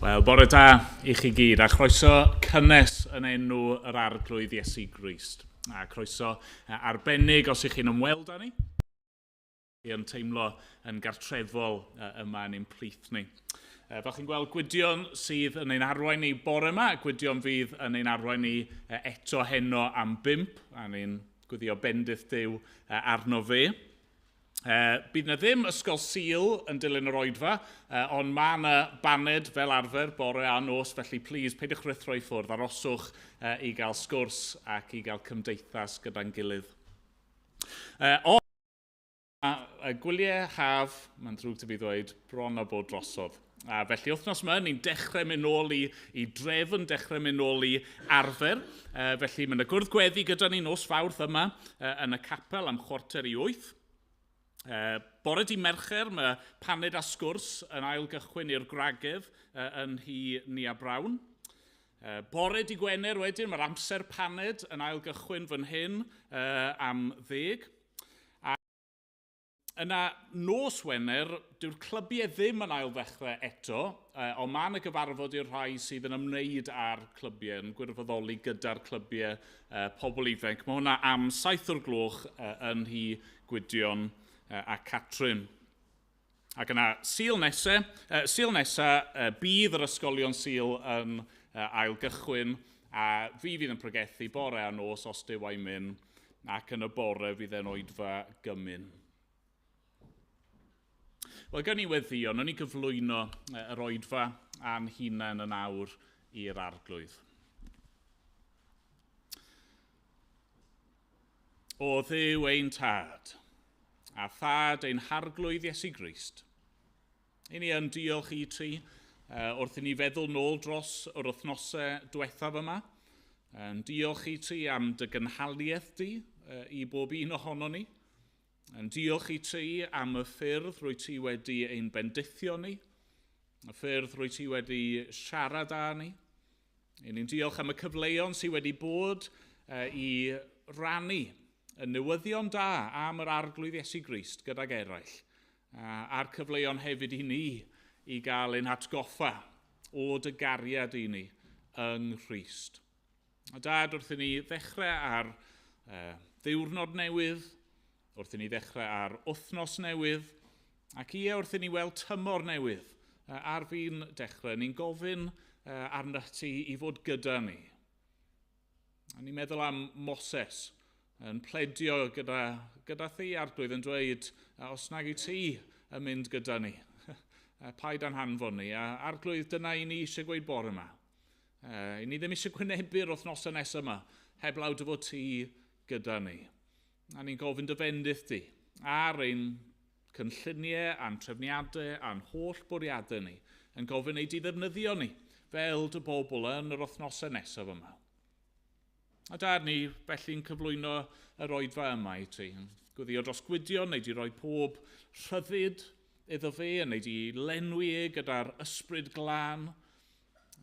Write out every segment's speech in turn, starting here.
Wel, bore da i chi gyd, a chroeso cynnes yn enw yr arglwydd Iesu Grist. A chroeso arbennig os ych chi'n ymweld â ni. Yn teimlo yn gartrefol yma yn ein plith ni. Fel chi'n gweld Gwydion sydd yn ein arwain ni bore yma, Gwydion fydd yn ein arwain ni eto heno am 5, a ni'n gwyddio bendith Duw arno fe. Bydd na ddim ysgol Sul yn dilyn yr oedfa, ond mae yna baned fel arfer bore a nos, felly please peidiwch rithro i ffwrdd, aroswch i gael sgwrs ac i gael cymdeithas gyda'n gilydd. Gwyliau haf, mae'n drwg ti fi ddweud, bron o bod drosodd. Felly wythnos yma, ni'n dechrau mynd nôl i drefn, dechrau mynd nôl i arfer. Felly mae'n y gwrdd gweddi gyda ni nos Fawrth yma yn y capel am 7:45. Bore di Mercher, mae paned a sgwrs yn ail gychwyn i'r Gragedd yn Nhi a Brawn. Bore di Gwener wedyn, mae'r amser paned yn ail gychwyn fan hyn am 10. Yna nos Wener, dyw'r clybiau ddim yn ail ddechrau eto, ond mae yna gyfarfod i'r rhai sydd yn ymwneud â'r clybiau, yn gwirfoddoli gyda'r clybiau pobl ifanc. Mae hwnna am 7:00 yn Nhi Gwydion a Catrin. Ac yna Sul nesaf, bydd yr ysgolion Sul yn ail gychwyn, a fi fydd yn pregethu bore a nos os dyw a'i mynd, ac yn y bore fydd e'n oedfa gymyn. Wel, gan i weddio, o'n i gyflwyno yr oedfa a'n hunain yn awr i'r arglwydd. O Dduw ein tad, a thad ein harglwydd Iesu Grist. I ni yn diolch i ti wrth i ni feddwl nôl dros yr wythnosau diwethaf yma. Yn diolch i ti am dy gynhaliaeth di i bob un ohono ni. Yn diolch i ti am y ffyrdd rwy ti wedi ein bendithio ni, y ffyrdd rwy ti wedi siarad â ni. Ni'n diolch am y cyfleon sydd wedi bod i rannu y newyddion da am yr arglwydd Iesu Grist gydag eraill, a'r cyfleon hefyd i ni i gael ein hatgoffa o dy gariad i ni yng Nghrist. Dad, wrth i ni ddechrau ar ddiwrnod newydd, wrth i ni ddechrau ar wythnos newydd, ac wrth i ni weld tymor newydd ar fi'n dechrau, ni'n gofyn arna ti i fod gyda ni. A ni'n meddwl am Moses yn pledio gyda thi arglwydd yn dweud, os nag i ti yn mynd gyda ni, paid a'n hanfon ni. A arglwydd, dyna i ni eisiau gweud bore yma. I ni ddim eisiau gwynebu'r wythnosau nesaf yma, heblaw dy fod ti gyda ni. A ni'n gofyn dy bendith di ar ein cynlluniau, a'n trefniadau, a'n holl bwriadau ni, yn gofyn ei di ddefnyddio ni fel dy bobl yn yr wythnosau nesaf yma. A dad, ni felly'n cyflwyno yr oedfa yma i ti. Gwyddio dros Gwydion, neu di roi pob rhyddid iddo fe, neu di lenwi gyda'r ysbryd glân.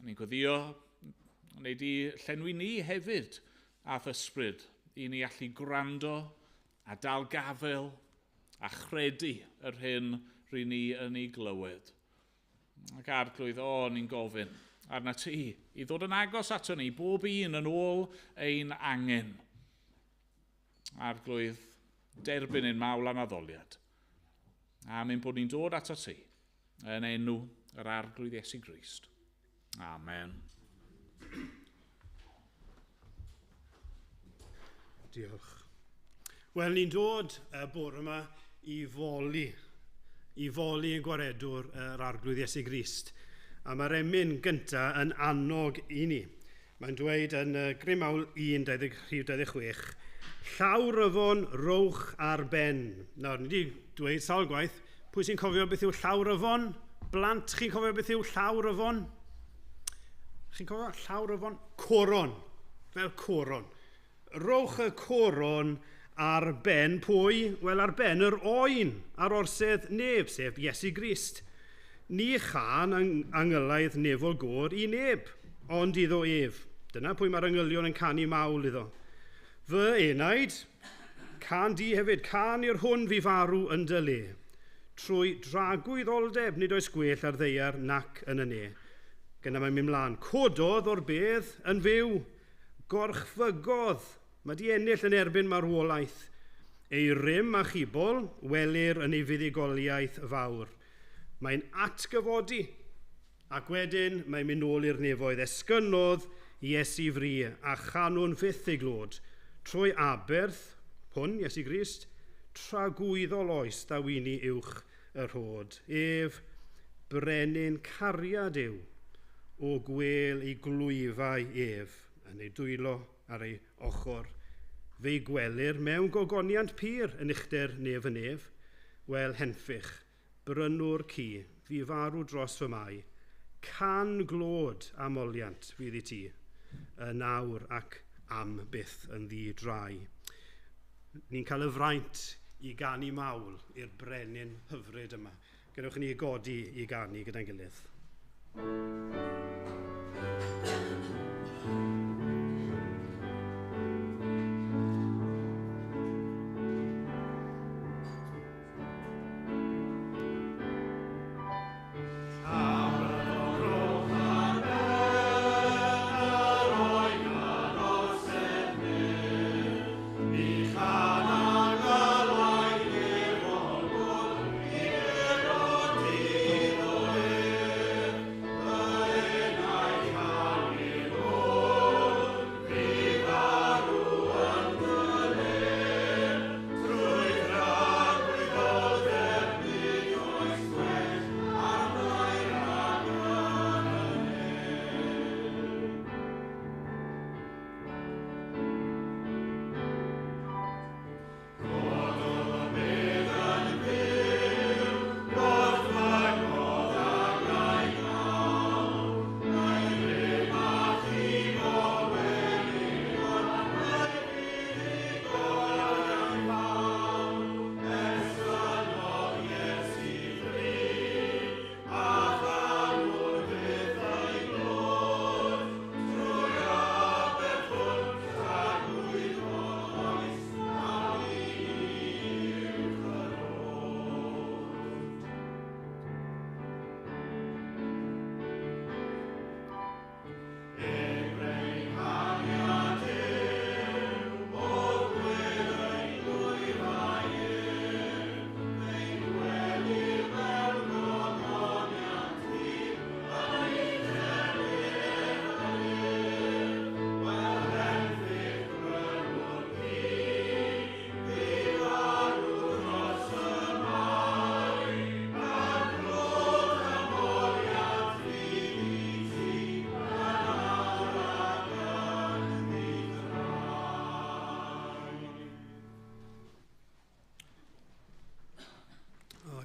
Ni'n gwyddio, neu di llenwi ni hefyd ath ysbryd i ni allu gwrando a dal gafel a chredu yr hyn rydyn ni yn ei glywed. Ac arglwydd, ni'n gofyn arna ti i ddod yn agos ato ni, bob un yn ôl ein angen. Arglwydd, derbyn ein mawl am addoliad. A mynd bod ni'n dod ato ti yn enw yr arglwydd Iesu Grist. Amen. Diolch. Wel, ni'n dod bore yma i foli y gwaredwr yr arglwydd Iesu Grist. A mae'r emyn gyntaf yn annog i ni. Mae'n dweud yn Grymawl 1:23, llawryfon rowch ar ben. Nawr, ni wedi dweud sawl gwaith, pwy sy'n cofio beth yw llawryfon? Blant, chi'n cofio beth yw llawryfon? Chi'n cofio llawryfon? Coron, fel coron. Rowch y coron ar ben pwy? Wel, ar ben yr oen, ar orsedd neb, sef Iesu Grist. Ni chan angylaidd nefol gôr i neb, ond iddo ef. Dyna pwy mae'r angylion yn canu mawl iddo. Fy enaid, can di hefyd, can i'r hwn fi farw yn dy le. Trwy dragwyddoldeb nid oes gwell ar ddeiar nac yn y ne. Gyna mae'n mynd mlaen. Cododd o'r bedd yn fyw. Gorchfygodd. Mae di ennill yn erbyn marwolaeth. Ei rym a chibol welir yn ei fuddugoliaeth fawr. Mae'n atgyfodi. Ac wedyn mae'n mynd nôl i'r nefoedd. Esgynnodd Iesu fri a chanwn fyth ei glod. Trwy aberth, hwn Iesu Grist, tragwyddol oes dawini uwch y rhod. Ef brenin cariad yw o gwel ei glwyfau ef yn ei dwylo ar ei ochr. Fe'i gwelir mewn gogoniant pyr yn uchder nef yn ef, wel henffych, brynwr ci, fi farw dros fy mai, can glod amoliant fydd i ti, y nawr ac am byth yn ddi drai. Ni'n cael y fraint i ganu mawl i'r brenin hyfryd yma. Gadewch ni godi i ganu gyda'n gilydd.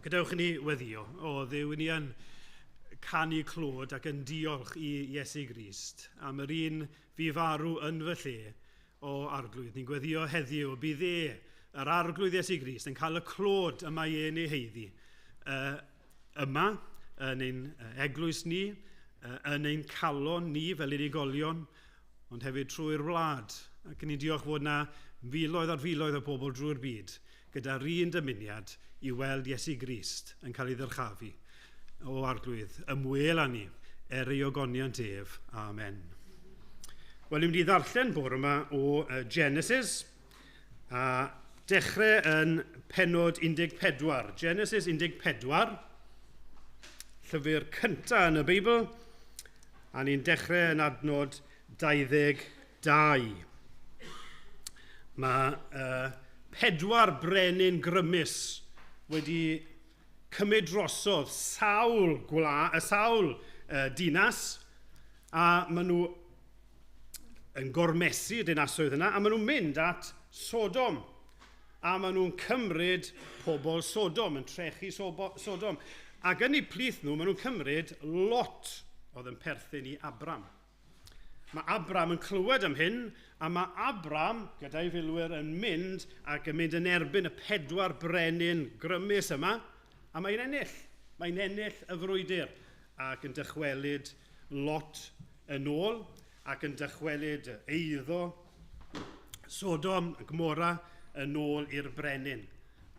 Gadewch ni weddio, o ddiw ni yn canu clod ac yn diolch i Iesu Grist am yr un fi farw yn fy lle o arglwydd. Ni'n gweddio heddiw bydd yr arglwydd Iesu Grist yn cael y clod yma i ein ei heiddi yma yn ein eglwys ni, yn ein calon ni fel unigolion, ond hefyd trwy'r wlad. Ac ni'n diolch fod yna filoedd ar filoedd o bobl drwy'r byd gyda'r un dymuniad i weld Iesu Grist yn cael ei ddyrchafu o arglwydd ymwel â ni ei ogoniant ef. Amen. Wel, ni'n mynd i ddarllen bore yma o Genesis a dechrau yn pennod 14. Genesis 14, llyfr cyntaf yn y Beibl, a ni'n dechrau yn adnod 22. Mae 4 brenin grymus wedi cymryd drosodd sawl dinas, a maen nhw yn gormesu'r dinasoedd yna, a maen nhw'n mynd at Sodom, a maen nhw'n cymryd pobl Sodom, yn trechu Sodom. Ac yn eu plith nhw, maen nhw'n cymryd Lot oedd yn perthyn i Abram. Mae Abram yn clywed am hyn, a mae Abram, gyda'i filwyr, yn mynd ac yn mynd yn erbyn y 4 brenin grymus yma, a mae'n ennill. Mae'n ennill y frwydr ac yn dychwelyd Lot yn ôl ac yn dychwelyd eiddo Sodom, Gomora, yn ôl i'r brenin.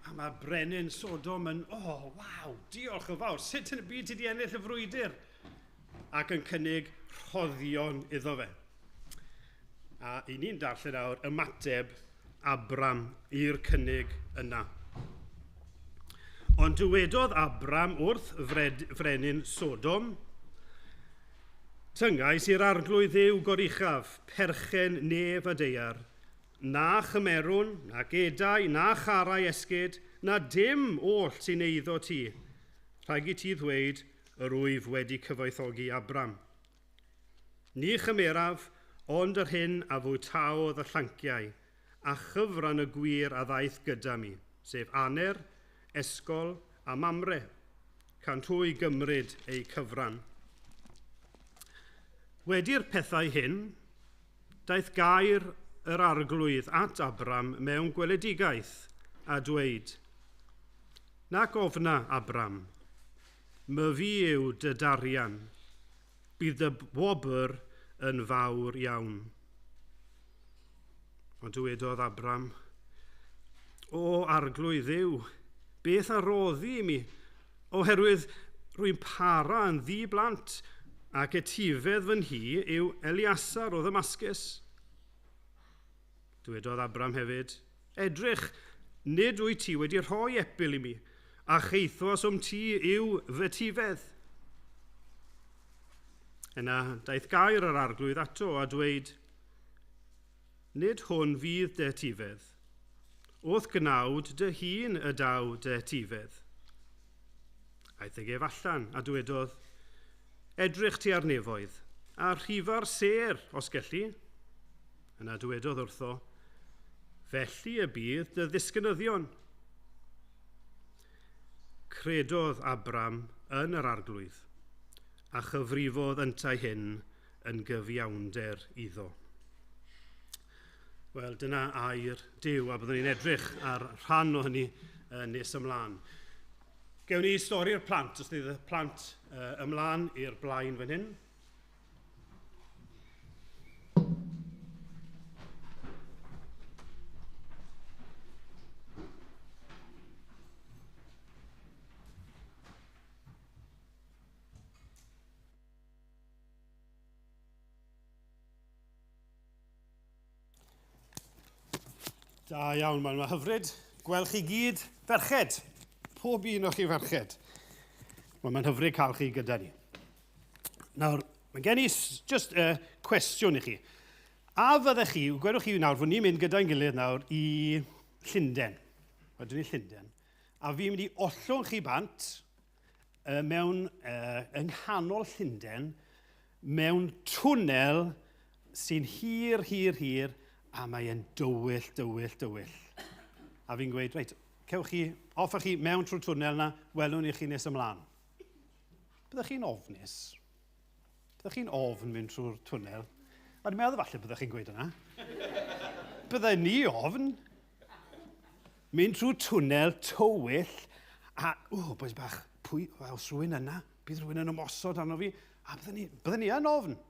A mae brenin Sodom yn, waw, diolch yn fawr, sut yn y byd ti wedi ennill y frwydr? ac yn cynnig rhoddion iddo fe. A i ni'n darllen nawr ymateb Abram i'r cynnig yna. Ond dywedodd Abram wrth frenin Sodom, tyngais i'r arglwydd Dduw goruchaf, perchen nef a deiar, na chymerwn, na gedau, na charau esgyd, na dim oll sy'n eiddo ti. Rhaid i ti ddweud, yr wyf wedi cyfoethogi Abram. Ni chymeraf, ond yr hyn a fwytaodd y llanciau, a chyfran y gwir a ddaeth gyda mi, sef aner, esgol a mamre, can twy gymryd ei cyfran. Wedi'r pethau hyn, daeth gair yr arglwydd at Abram mewn gweledigaeth a dweud, nac ofna Abram, my fi yw dy darian, bydd dy wobr yn fawr iawn. Ond dywedodd Abram, o arglwydd Dduw, beth arroddi mi, oherwydd rwy'n para yn ddiblant, ac etifedd fy nhi yw Eliasar o Ddamascus. Dywedodd Abram hefyd, edrych, nid wyt ti wedi rhoi epil i mi, a cheithos ti yw fy tifedd. Yna daeth gair yr arglwydd ato a dweud, nid hwn fydd dy tifedd, wrth gnawd dy hun y daw dy tifedd. Aeth ef allan a dywedodd, edrych ti ar nefoedd, a rhifa'r ser os gelli. Yna dywedodd wrtho, felly y bydd dy ddisgynyddion. Credodd Abram yn yr arglwydd, a chyfrifodd yntau hyn yn gyfiawnder iddo. Wel, dyna air Duw, a byddwn ni'n edrych ar rhan o hynny nes ymlaen. Gewn ni stori'r plant, os bydd y plant ymlaen i'r blaen fan hyn. Da iawn, mae'n hyfryd. Gweld chi gyd ferched. Pob un o chi ferched. Mae'n hyfryd cael chi gyda ni. Nawr, mae gen i just cwestiwn i chi. A fyddech chi, gwedwch chi nawr, fod ni'n mynd gyda'n gilydd nawr i Llundain. Wedyn ni Llundain. A fi'n mynd i ollwng chi bant mewn yng nghanol Llundain, mewn twnnel sy'n hir, a mae'n dywyll. A fi'n gweud, reit, cewch chi, offer chi mewn trwy'r twnnel na, welwn i chi nes ymlaen. Byddech chi'n ofnus? Byddech chi'n ofn mynd trwy'r twnnel? A dwi'n meddwl falle byddech chi'n gweud yna. Byddai ni ofn mynd trwy'r twnnel tywyll, a, boes bach, pwy, os rhywun yna, bydd rhywun yn ymosod arno fi, a byddai ni yn ofn.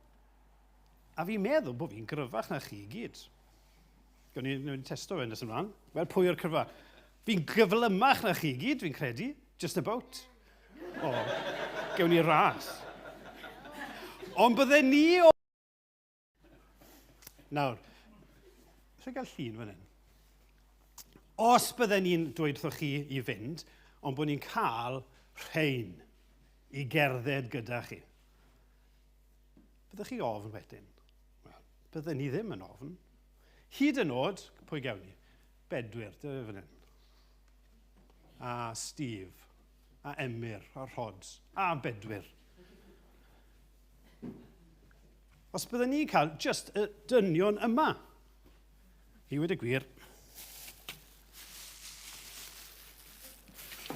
A fi'n meddwl bod fi'n gryfach na chi gyd. Gawn ni'n testo fe nes ymlaen. Wel, pwy o'r cryfa? Fi'n gyflymach na chi gyd, fi'n credu. Just about. Gawn ni ras. Ond bydden ni o... Nawr, eisiau gael llun fan hyn. Os bydden ni'n dweud wrtho chi i fynd, ond bod ni'n cael rhain i gerdded gyda chi. Byddech chi ofn wedyn? Wel, bydden ni ddim yn ofn. Hyd yn oed, pwy gawn ni? Bedwyr, dyna fan hyn. A Steve, a Emyr, a Rods, a Bedwyr. Os bydden ni cael just y dynion yma, i wedi gwir,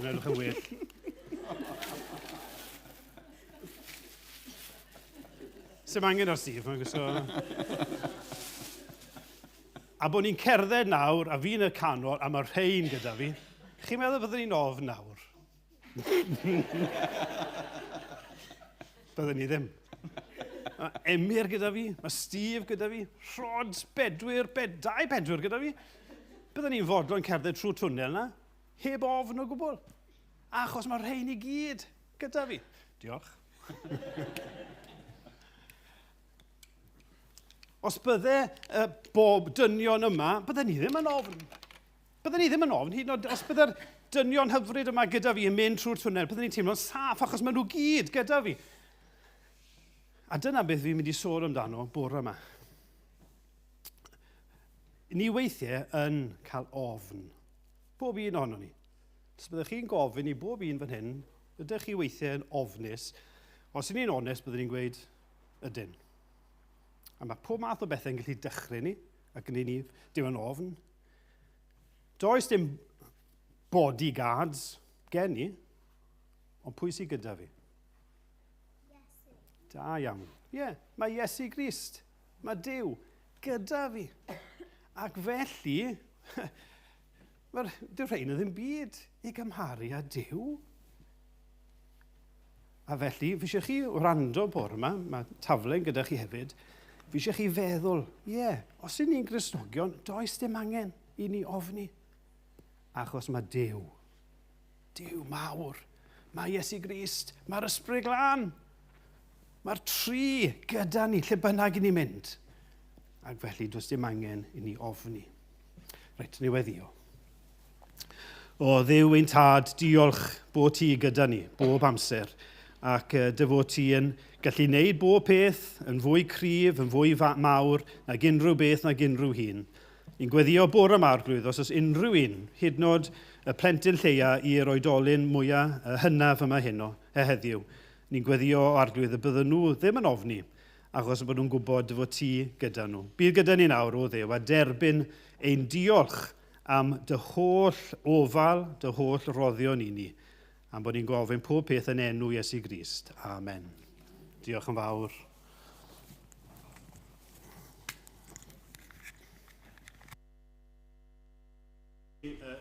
yn edrych yn well. Sym angen o'r Steve, mae'n gwisgo... A bod ni'n cerdded nawr, a fi'n y canol, a mae'r rhain gyda fi, chi'n meddwl byddwn ni'n ofn nawr? Byddwn ni ddim. Mae Emyr gyda fi, mae Steve gyda fi, Rods, Bedwyr, dau Bedwyr gyda fi. Byddwn ni'n fodlon cerdded trwy twnnel na, heb ofn o gwbl. Achos mae'r rhain i gyd gyda fi. Diolch. os bydde bob dynion yma, bydden ni ddim yn ofn. Bydden ni ddim yn ofn, hyd yn oed os bydde'r dynion hyfryd yma gyda fi yn mynd trwy'r twnnel, bydden ni'n teimlo'n saff achos maen nhw gyd gyda fi. A dyna beth fi'n mynd i sôn amdano bore yma. Ni weithiau yn cael ofn. Bob un ohono ni. Os byddech chi'n gofyn i bob un fan hyn, ydych chi weithiau yn ofnus. Os ydyn ni'n onest, byddwn ni'n gweud ydyn. A mae pob math o bethau'n gallu dechrau ni, ac yn ei ni, dim yn ofn. Does dim bodyguards gen ni, ond pwy sydd gyda fi? Iesu. Da iawn. Ie, mae Iesu Grist, mae Duw gyda fi. Ac felly, dyw rhain ddim byd i gymharu â Duw. A felly, fi eisiau chi wrando bore yma, mae taflen gyda chi hefyd, fi eisiau chi feddwl, os ydyn ni'n Gristnogion, does dim angen i ni ofni. Achos mae Duw mawr, mae Iesu Grist, mae'r ysbryd glân, mae'r tri gyda ni, lle bynnag i ni mynd. Ac felly, does dim angen i ni ofni. Reit, ni weddio. O Dduw ein tad, diolch bod ti gyda ni, bob amser. Ac dy fod ti yn gallu gwneud bob peth yn fwy cryf, yn fwy mawr, nag unrhyw beth nag unrhyw hun. Ni'n gweddio bore yma Arglwydd, os oes unrhyw un, hyd yn oed y plentyn lleia i'r oedolyn mwyaf hynaf yma heno, heddiw. Ni'n gweddio Arglwydd y bydden nhw ddim yn ofni, achos bod nhw'n gwybod dy fod ti gyda nhw. Bydd gyda ni nawr o Dduw a derbyn ein diolch am dy holl ofal, dy holl roddion i ni. Am bod ni'n gofyn pob peth yn enw Iesu Grist. Amen. Diolch yn fawr.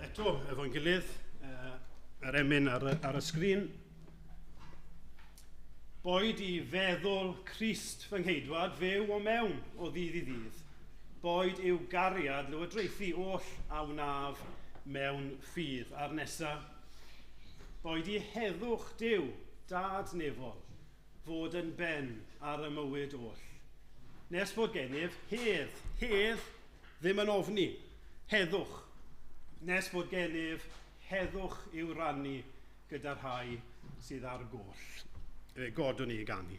Eto, efo'n gilydd, yr emyn ar y sgrin. Boed i feddwl Crist fy ngheidwad fyw o mewn o ddydd i ddydd. Boed i'w gariad lywodraethu oll a wnaf mewn ffydd. A'r nesaf, boed i heddwch Duw, dad nefol, fod yn ben ar y mywyd oll. Nes bod gennyf hedd ddim yn ofni, heddwch. Nes bod gennyf heddwch i'w rannu gyda'r rhai sydd ar goll. Godwn ni i ganu.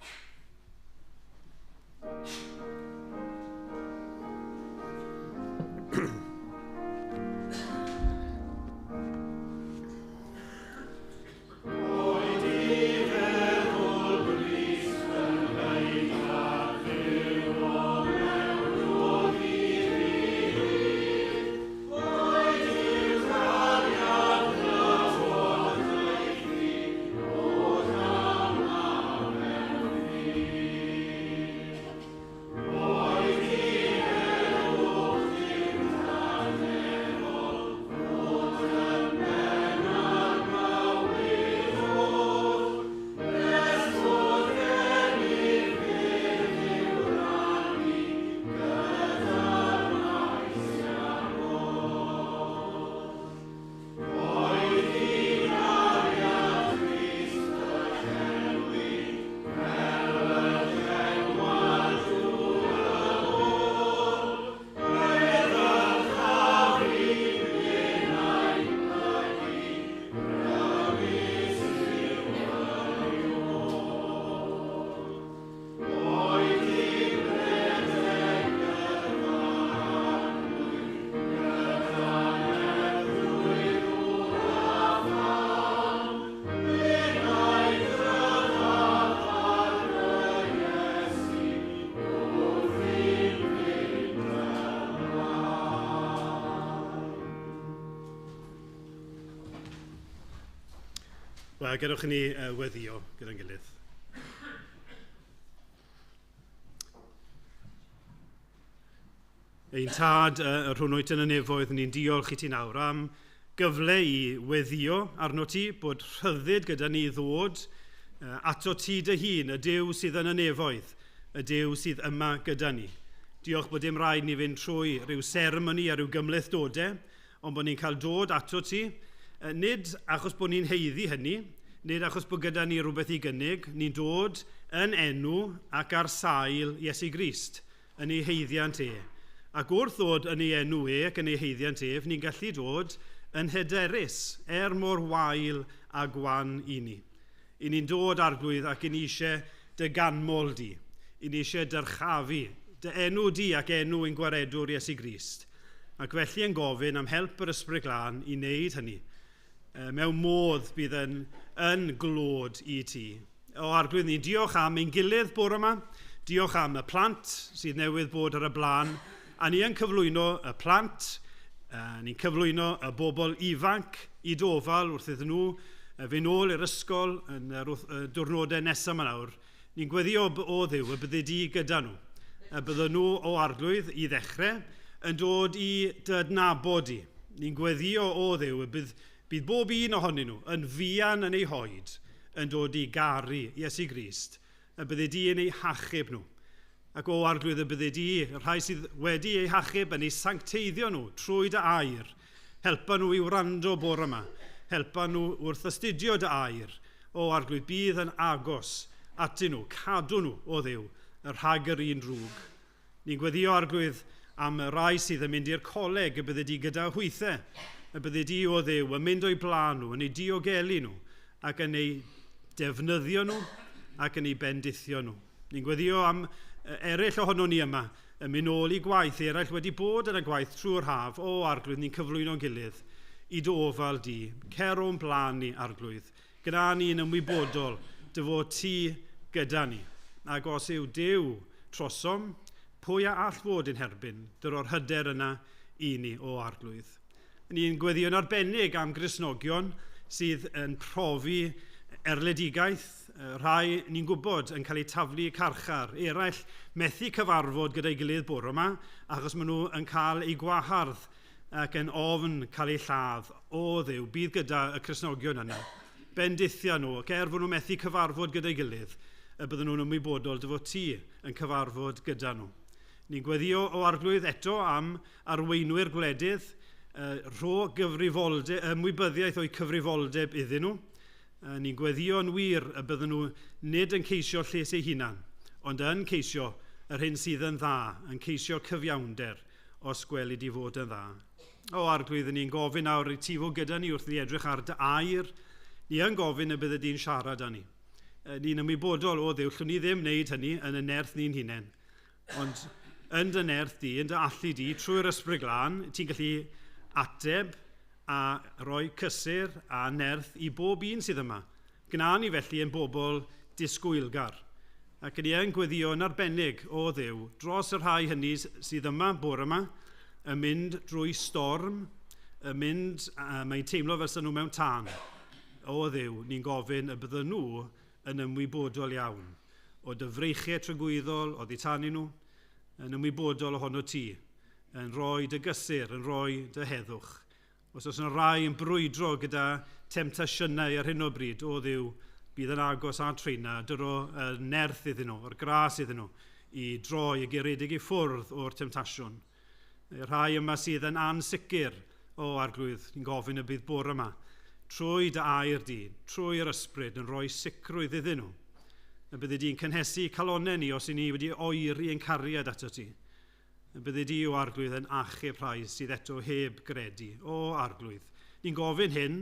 Wel, gadwch ni weddio gyda'n gilydd. Ein tad rhwnnwyd yn y nefoedd, ni'n diolch i ti nawr am gyfle i weddio arno ti, bod rhyddid gyda ni ddod ato ti dy hun, y Duw sydd yn y nefoedd, y Duw sydd yma gyda ni. Diolch bod dim rhaid ni fynd trwy rhyw seremoni a rhyw gymlethdodau, ond bod ni'n cael dod ato ti, nid achos bod ni'n heiddi hynny, nid achos bod gyda ni rhywbeth i gynnig, ni'n dod yn enw ac ar sail Iesu Grist, yn ei heiddiant e. Ac wrth ddod yn ei enw e ac yn ei heiddiant e, ni'n gallu dod yn hyderus, mor wael a gwan i ni. I ni'n dod arglwydd ac i ni eisiau dy ganmol di. I ni eisiau dyrchafu dy enw di ac enw ein gwaredwr Iesu Grist. Ac felly yn gofyn am help yr Ysbryd Glân i wneud hynny. Mewn modd bydd yn glod i ti. O arglwydd ni, diolch am ein gilydd bore yma. Diolch am y plant sydd newydd bod ar y blaen. A ni yn cyflwyno y plant, ni'n cyflwyno y bobl ifanc i dofal wrth iddyn nhw fe nôl i'r ysgol yn y diwrnodau nesaf yma nawr. Ni'n gweddio o Dduw y bydde di gyda nhw. A bydden nhw o arglwydd i ddechrau yn dod i dydnabod i. Ni'n gweddio o Dduw y bydd bob un ohonyn nhw yn fuan yn ei hoed yn dod i garu Iesu Grist. A bydde di yn eu hachub nhw. Ac o arglwydd y bydde di, rhai sydd wedi eu hachub yn eu sancteiddio nhw trwy dy air. Helpa nhw i wrando bore yma. Helpa nhw wrth astudio dy air. O arglwydd bydd yn agos atyn nhw, cadw nhw o Dduw, yr rhag yr un drwg. Ni'n gweddio arglwydd am y rai sydd yn mynd i'r coleg y bydde di gyda hwythau. Y bydde di o Dduw yn mynd o'i blaen nhw, yn ei diogelu nhw, ac yn ei defnyddio nhw, ac yn ei bendithio nhw. Ni'n gweddio am eraill ohono ni yma, yn mynd nôl i gwaith, eraill wedi bod yn y gwaith trwy'r haf, o arglwydd ni'n cyflwyno'n gilydd, i dy ofal di, cer o'n blaen ni arglwydd, gyda ni'n ymwybodol, dy fod ti gyda ni. Ac os yw Duw trosom, pwy a all fod yn herbyn, dyro'r hyder yna i ni o arglwydd. Ni'n gweddio'n arbennig am Gristnogion sydd yn profi erledigaeth, rhai ni'n gwybod yn cael eu taflu carchar, eraill methu cyfarfod gyda'i gilydd bore yma, achos maen nhw yn cael eu gwahardd ac yn ofn cael eu lladd. O Dduw, bydd gyda y Cristnogion yna. Bendithia nhw, ac fod nhw methu cyfarfod gyda'i gilydd, y bydden nhw'n ymwybodol dy fod ti yn cyfarfod gyda nhw. Ni'n gweddio o arglwydd eto am arweinwyr gwledydd, ymwybyddiaeth o'i cyfrifoldeb iddyn nhw. Ni'n gweddio yn wir y bydden nhw nid yn ceisio lles eu hunan, ond yn ceisio yr hyn sydd yn dda, yn ceisio cyfiawnder os gwelid i fod yn dda. O arglwydd, ni'n gofyn nawr i ti fod gyda ni wrth i edrych ar dy air. Ni yn gofyn y bydde di'n siarad â ni. Ni'n ymwybodol o Dduw, llwn ni ddim wneud hynny yn y nerth ni'n hunain. Ond yn dy nerth di, yn dy allu di, trwy'r Ysbryd Glân, ti'n gallu ateb a rhoi cysur a nerth i bob un sydd yma. Gna ni felly yn bobl disgwylgar. Ac ni yn gweddio yn arbennig o Dduw dros y rhai hynny sydd yma bore yma, yn mynd drwy storm, mae'n teimlo fel sy'n nhw mewn tân. O Dduw, ni'n gofyn y bydden nhw yn ymwybodol iawn o dy freichiau trygwyddol, o dditanu nhw, yn ymwybodol ohono ti, yn rhoi dy gysur, yn rhoi dy heddwch. Os oes yna rai yn brwydro gyda temtasiynau ar hyn o bryd, o Dduw, bydd yn agos a'r treina, dyro nerth iddyn nhw, o'r gras iddyn nhw, i droi y geredig i ffwrdd o'r temtasiwn. Y rhai yma sydd yn ansicr o arglwydd, ni'n gofyn y bydd bore yma, trwy dy air di, trwy'r ysbryd yn rhoi sicrwydd iddyn nhw. Y bydde di'n cynhesu calonau ni os i ni wedi oeri ein cariad ato ti. Y bydde di o arglwydd yn achub rhai sydd eto heb gredu. O arglwydd, ni'n gofyn hyn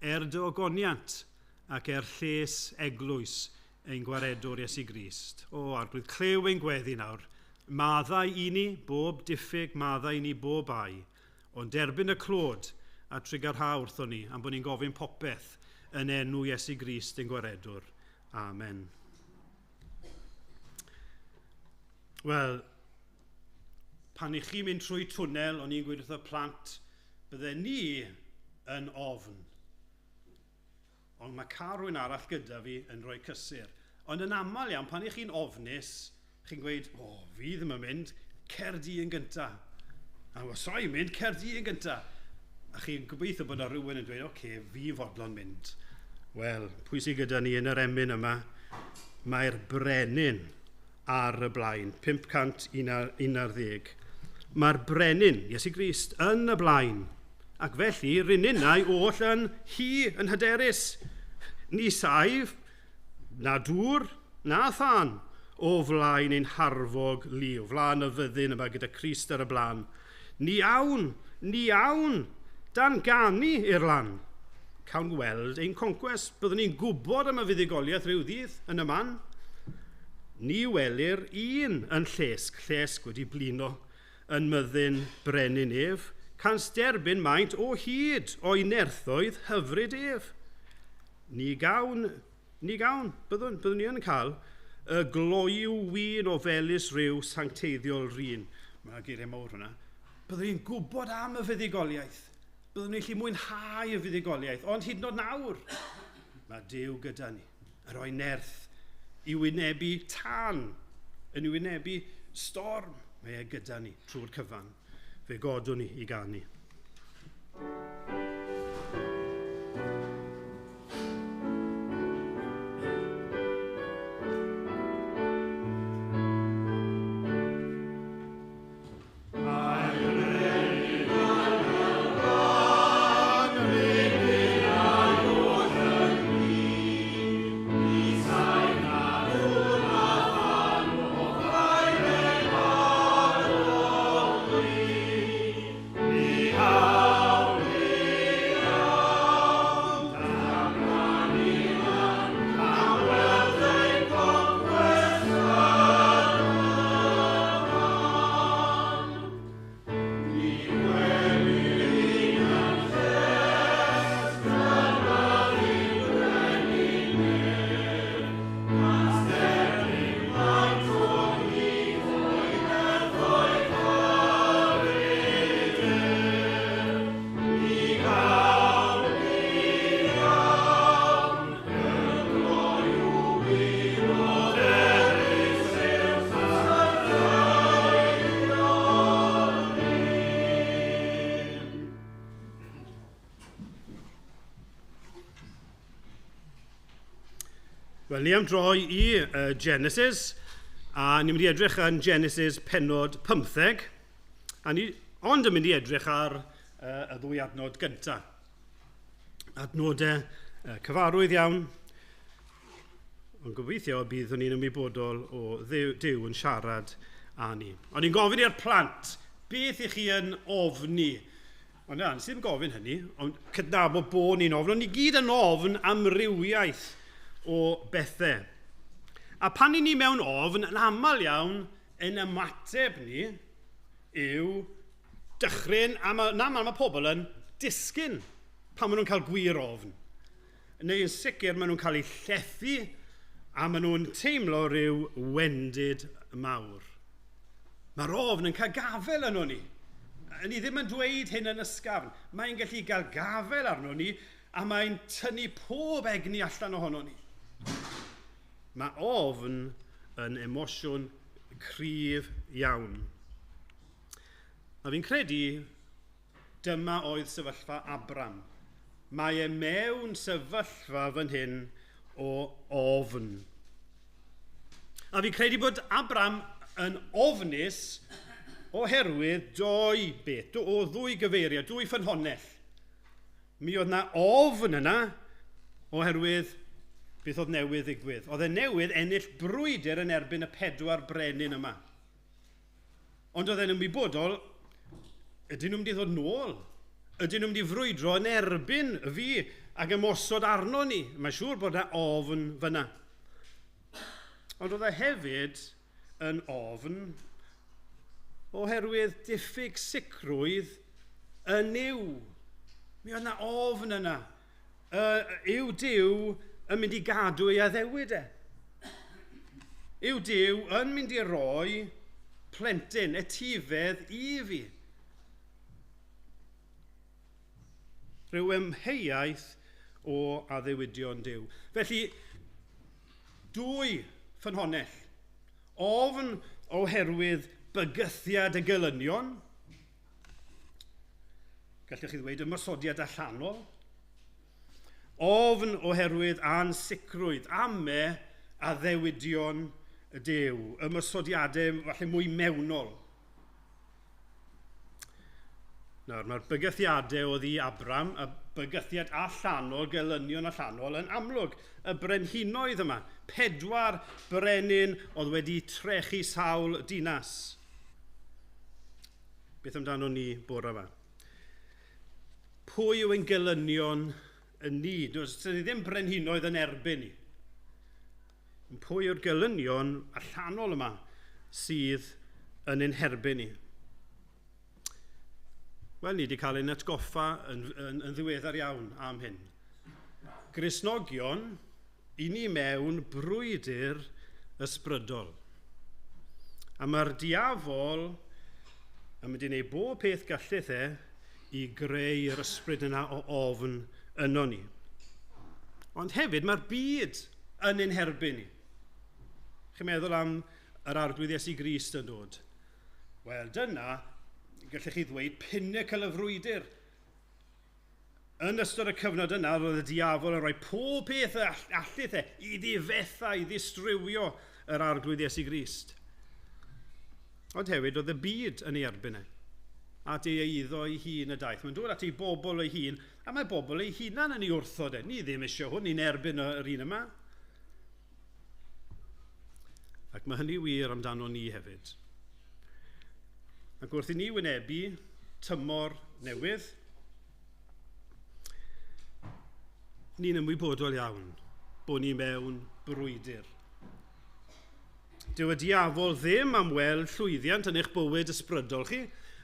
dy ogoniant ac lles eglwys ein gwaredwr Iesu Grist. O arglwydd, clew ein gweddi nawr. Maddau i ni bob diffyg, maddau i ni bob ai, ond derbyn y clod a trigarha wrthon ni am bod ni'n gofyn popeth yn enw Iesu Grist ein gwaredwr. Amen. Wel, pan i chi mynd trwy twnnel, o'n i'n gweud wrth y plant, bydde ni yn ofn. Ond mae cael rhywun arall gyda fi yn rhoi cysur. Ond yn aml iawn, pan i chi'n ofnus, chi'n gweud, fi ddim yn mynd, Caerdydd yn gyntaf. A os rhaid mynd, Caerdydd yn gyntaf. A chi'n gobeithio bod yna rhywun yn dweud, fi fodlon mynd. Wel, pwy sydd gyda ni yn yr emyn yma? Mae'r brenin ar y blaen, 511. Mae'r brenin, Iesu Grist, yn y blaen. Ac felly, rininau oll yn yn hyderus. Ni saif, na dŵr, na than. o flaen ein harfog lu, o flaen y fyddin yma gyda Crist ar y blaen. Ni awn, dan ganu i'r lan. Cawn gweld ein conquest, byddwn ni'n gwybod am y fuddugoliaeth rhyw ddydd yn y man. Ni welir un yn llesg wedi blino yn myddin brenin ef, can sterbyn maint o hyd o'i nerthoedd hyfryd ef. Ni gawn, byddwn ni yn cael y gloiw wyn o felys rhyw sancteiddiol rhin. Mae'n geiriau mawr hwnna. Byddwn ni'n gwybod am y fuddugoliaeth. Byddwn ni'n gallu mwynhau y fuddugoliaeth, ond hyd yn oed nawr, mae Duw gyda ni. Yn rhoi nerth i wynebu tân, yn wynebu storm. Mae e gyda ni trwy'r cyfan. Fe godwn ni i ganu. Wel, ni am droi i Genesis, a ni'n mynd i edrych yn Genesis pennod 15, ond yn mynd i edrych ar y ddwy adnod gyntaf. Adnodau cyfarwydd iawn, ond gobeithio byddwn ni'n ymwybodol o Duw yn siarad â ni. Ond ni'n gofyn i'r plant, beth i chi yn ofni? Ond na, sy'n gofyn hynny, ond cydnabod bod ni'n ofn, ond ni gyd yn ofn amrywiaeth o bethau. A pan i ni mewn ofn, yn aml iawn, yn ymateb ni yw dychryn, mae pobl yn disgyn pan maen nhw'n cael gwir ofn. Neu yn sicr maen nhw'n cael eu llethu a maen nhw'n teimlo rhyw wendid mawr. Mae'r ofn yn cael gafel arno ni. Ni ddim yn dweud hyn yn ysgafn. Mae'n gallu cael gafel arno ni a mae'n tynnu pob egni allan ohono ni. Mae ofn yn emosiwn cryf iawn. A fi'n credu dyma oedd sefyllfa Abram. Mae e mewn sefyllfa fan hyn o ofn. A fi'n credu bod Abram yn ofnus oherwydd ddwy gyfeiriad, dwy ffynhonnell. Mi oedd na ofn yna oherwydd beth oedd newydd ddigwydd. Oedd e newydd ennill brwydr yn erbyn y 4 brenin yma. Ond oedd e'n ymwybodol, ydyn nhw'n mynd i ddod nôl? Ydyn nhw'n mynd i frwydro yn erbyn fi ac ymosod arno ni? Mae'n siŵr bod yna ofn fyna. Ond oedd e hefyd yn ofn oherwydd diffyg sicrwydd yn Nuw. Mi oedd yna ofn yna. Yw Duw yn mynd i gadw ei addewid e. Yw Duw yn mynd i roi plentyn, etifedd i fi. Rhyw ymheuaeth o addewidion Duw. Felly, dwy ffynhonnell. Ofn oherwydd bygythiad y gelynion. Gallwch chi ddweud ymosodiad allanol. Ofn oherwydd ansicrwydd, ame a ddewidion y Duw, ymosodiadau falle mwy mewnol. Nawr, mae'r bygythiadau oedd i Abram, bygythiad allanol, gelynion allanol yn amlwg. Y brenhinoedd yma, 4 brenin oedd wedi trechu sawl dinas. Beth amdano ni bore yma? Pwy yw ein gelynion yn ni? Does ddim brenhinoedd yn erbyn ni. Pwy yw'r gelynion allanol yma sydd yn ein herbyn ni? Wel, ni wedi cael ein atgoffa yn ddiweddar iawn am hyn. Gristnogion, i ni mewn brwydr ysbrydol. A mae'r diafol yn mynd i wneud bob peth gallith i greu yr ysbryd yna o ofn yno ni. Ond hefyd mae'r byd yn ein herbyn ni. Chi'n meddwl am yr arglwydd Iesu Grist yn dod? Wel, dyna gallech chi ddweud pinnacle y frwydr. Yn ystod y cyfnod yna, roedd y diafol yn rhoi pob peth allith i ddifetha, i ddistrywio yr arglwydd Iesu Grist. Ond hefyd, oedd y byd yn ei erbyn at ei eiddo ei hun y daeth. Mae'n dod at ei bobl ei hun, a mae bobl ei hunan yn ei wrthod Ni ddim eisiau hwn, ni'n erbyn yr un yma. Ac mae hynny wir amdano ni hefyd. Ac wrth i ni wynebu tymor newydd, ni'n ymwybodol iawn bod ni mewn brwydr. Dyw y diafol ddim am weld llwyddiant yn eich bywyd ysbrydol chi,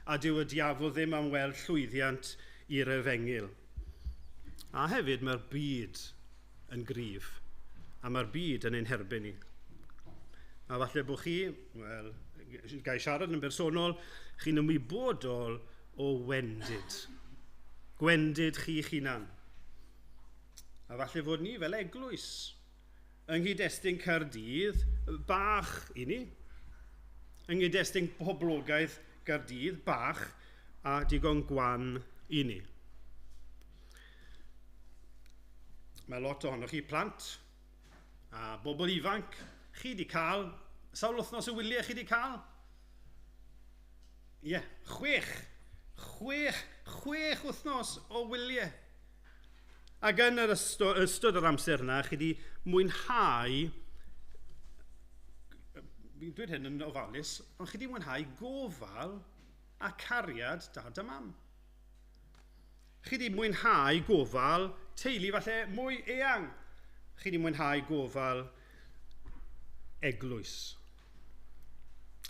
a dyw y diafol ddim am weld llwyddiant i'r efengil. A hefyd mae'r byd yn gryf, a mae'r byd yn ein herbyn ni. A falle bod chi, wel, gai siarad yn bersonol, chi'n ymwybodol o wendid. Gwendid chi'ch hunan. A falle fod ni fel eglwys yng nghyd-destun Caerdydd, bach i ni, yng nghyd-destun poblogaeth Caerdydd, bach a digon gwan i ni. Mae lot ohonoch chi plant a bobl ifanc. Chi wedi cael, sawl wythnos o wyliau chi wedi cael? Ie, 6 wythnos o wyliau. Ac yn yr ystod yr amser yna, chi wedi mwynhau, fi'n dweud hyn yn ofalus, ond chi wedi mwynhau gofal a cariad dad a mam. Chi wedi mwynhau gofal teulu falle mwy eang. Chi wedi mwynhau gofal eglwys.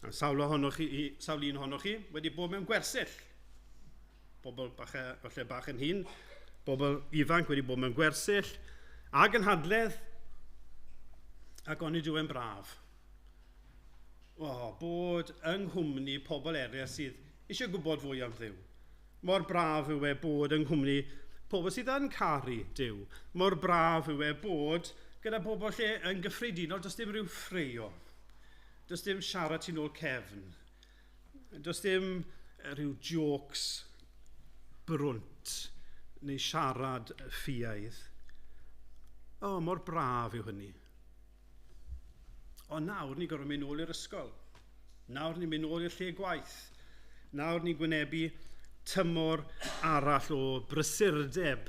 A sawl un ohonoch chi wedi bod mewn gwersyll. Bobl falle bach yn hyn, bobl ifanc wedi bod mewn gwersyll, ag yn hadledd, ac o'n i dwi'n braf. Bod yng nghwmni pobl eraill sydd eisiau gwybod fwy am Dduw. Mor braf yw bod yng nghwmni pobl sydd yn caru Duw. Mor braf yw bod gyda bobl lle yn gyffredinol, does dim rhyw ffreio. Does dim siarad tu'n ôl cefn. Does dim rhyw jokes brwnt neu siarad ffiaidd. Mor braf yw hynny. Ond nawr ni'n gorfod mynd nôl i'r ysgol. Nawr ni'n mynd nôl i'r lle gwaith. Nawr ni'n gwynebu tymor arall o brysurdeb.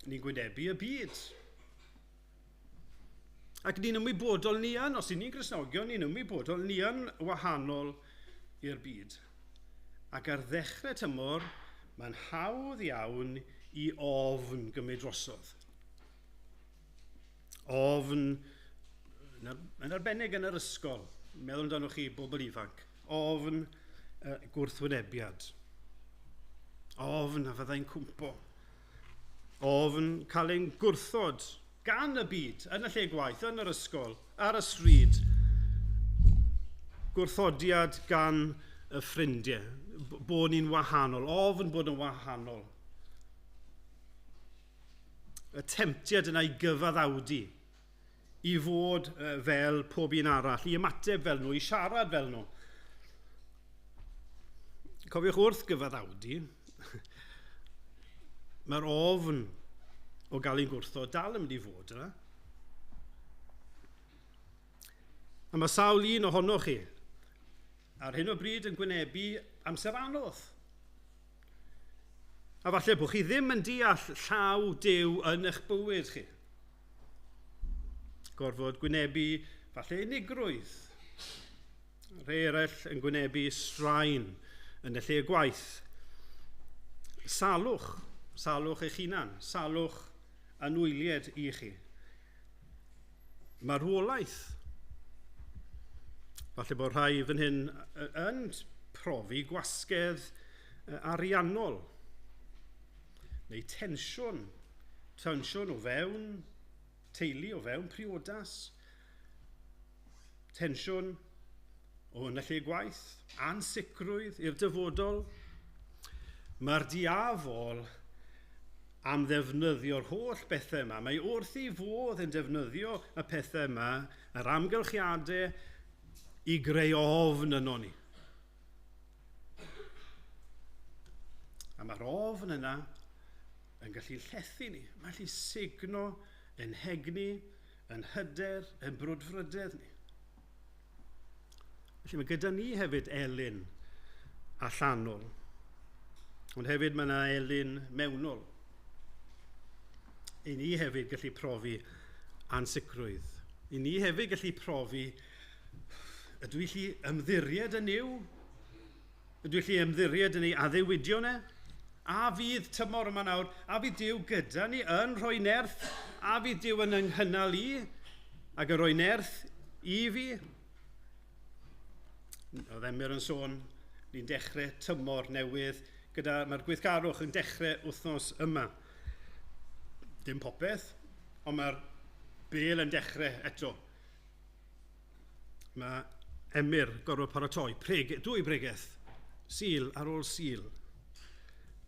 Ni'n gwynebu y byd. Ac ni'n ymwybodol ni yn, os ni'n Gristnogion, ni'n ymwybodol ni yn wahanol i'r byd. Ac ar ddechrau tymor, mae'n hawdd iawn i ofn gymryd drosodd. Ofn yn arbennig yn yr ysgol. Meddwl amdano chi bobl ifanc. Ofn gwrthwynebiad. Ofn a fyddai'n cwmpo. Ofn cael ein gwrthod gan y byd, yn y lle gwaith, yn yr ysgol, ar y stryd. Gwrthodiad gan y ffrindiau, bod ni'n wahanol, ofn bod yn wahanol. Y temptiad yna i gyfaddawdi, i fod fel pob un arall, i ymateb fel nhw, i siarad fel nhw. Cofiwch wrth gyfaddawdi, mae'r ofn o gael ein gwrthod dal yn mynd i fod yna. A mae sawl un ohonoch chi ar hyn o bryd yn gwynebu amser anodd. A falle bod chi ddim yn deall llaw Duw yn eich bywyd chi. Gorfod gwynebu falle unigrwydd. Rhai eraill yn gwynebu straen yn y lle gwaith. Salwch eich hunan, salwch anwyliad i chi. Marwolaeth. Falle bod rhai fan hyn yn profi gwasgedd ariannol. Neu tensiwn o fewn teulu, o fewn priodas. Tensiwn o yn y lle gwaith, ansicrwydd i'r dyfodol. Mae'r diafol am ddefnyddio'r holl bethau yma. Mae wrth i fodd yn defnyddio y pethau yma, yr amgylchiadau, i greu ofn yno ni. A mae'r ofn yna yn gallu llethu ni. Mae'n gallu signo yn hegni, yn hyder, yn brwdfrydedd ni. Felly mae gyda ni hefyd elyn allanol. Ond hefyd mae yna elyn mewnol. I ni hefyd gallu profi ansicrwydd. I ni hefyd gallu profi, ydw i gallu ymddiried yn yw? Ydw i gallu ymddiried yn ei addewidio ne? A fydd tymor yma nawr, a fydd Duw gyda ni yn rhoi nerth, a fydd Duw yn ynghynnal i, ac yn rhoi nerth i fi. Oedd Emyr yn sôn, ni'n dechrau tymor newydd, mae'r gweithgarwch yn dechrau wythnos yma. Dim popeth, ond mae'r bel yn dechrau eto. Mae Emyr gorfod paratoi, dwy bregaeth, sul ar ôl sul.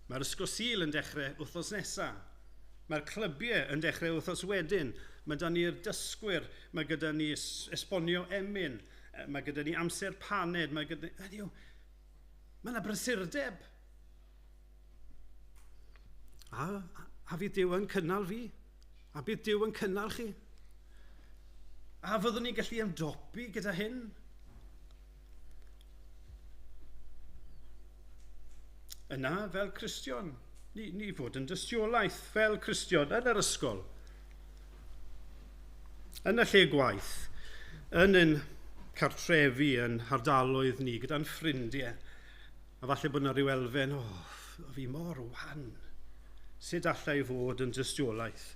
Mae'r ysgol sul yn dechrau wythnos nesaf. Mae'r clybiau yn dechrau wythnos wedyn. Mae gyda ni'r dysgwyr, mae gyda ni esbonio emyn, mae gyda ni amser paned, mae yna brysurdeb. A fydd Duw yn cynnal fi? A bydd Duw yn cynnal chi? A fyddwn ni'n gallu ymdopi gyda hyn? Yna, fel Cristion, ni fod yn dystiolaeth fel Cristion yn yr ysgol. Yn y lle gwaith, yn ein cartrefi yn hardaloedd ni gyda'n ffrindiau. A falle bod yna ryw elfen, fi mor wan. Sut allai fod yn dystiolaeth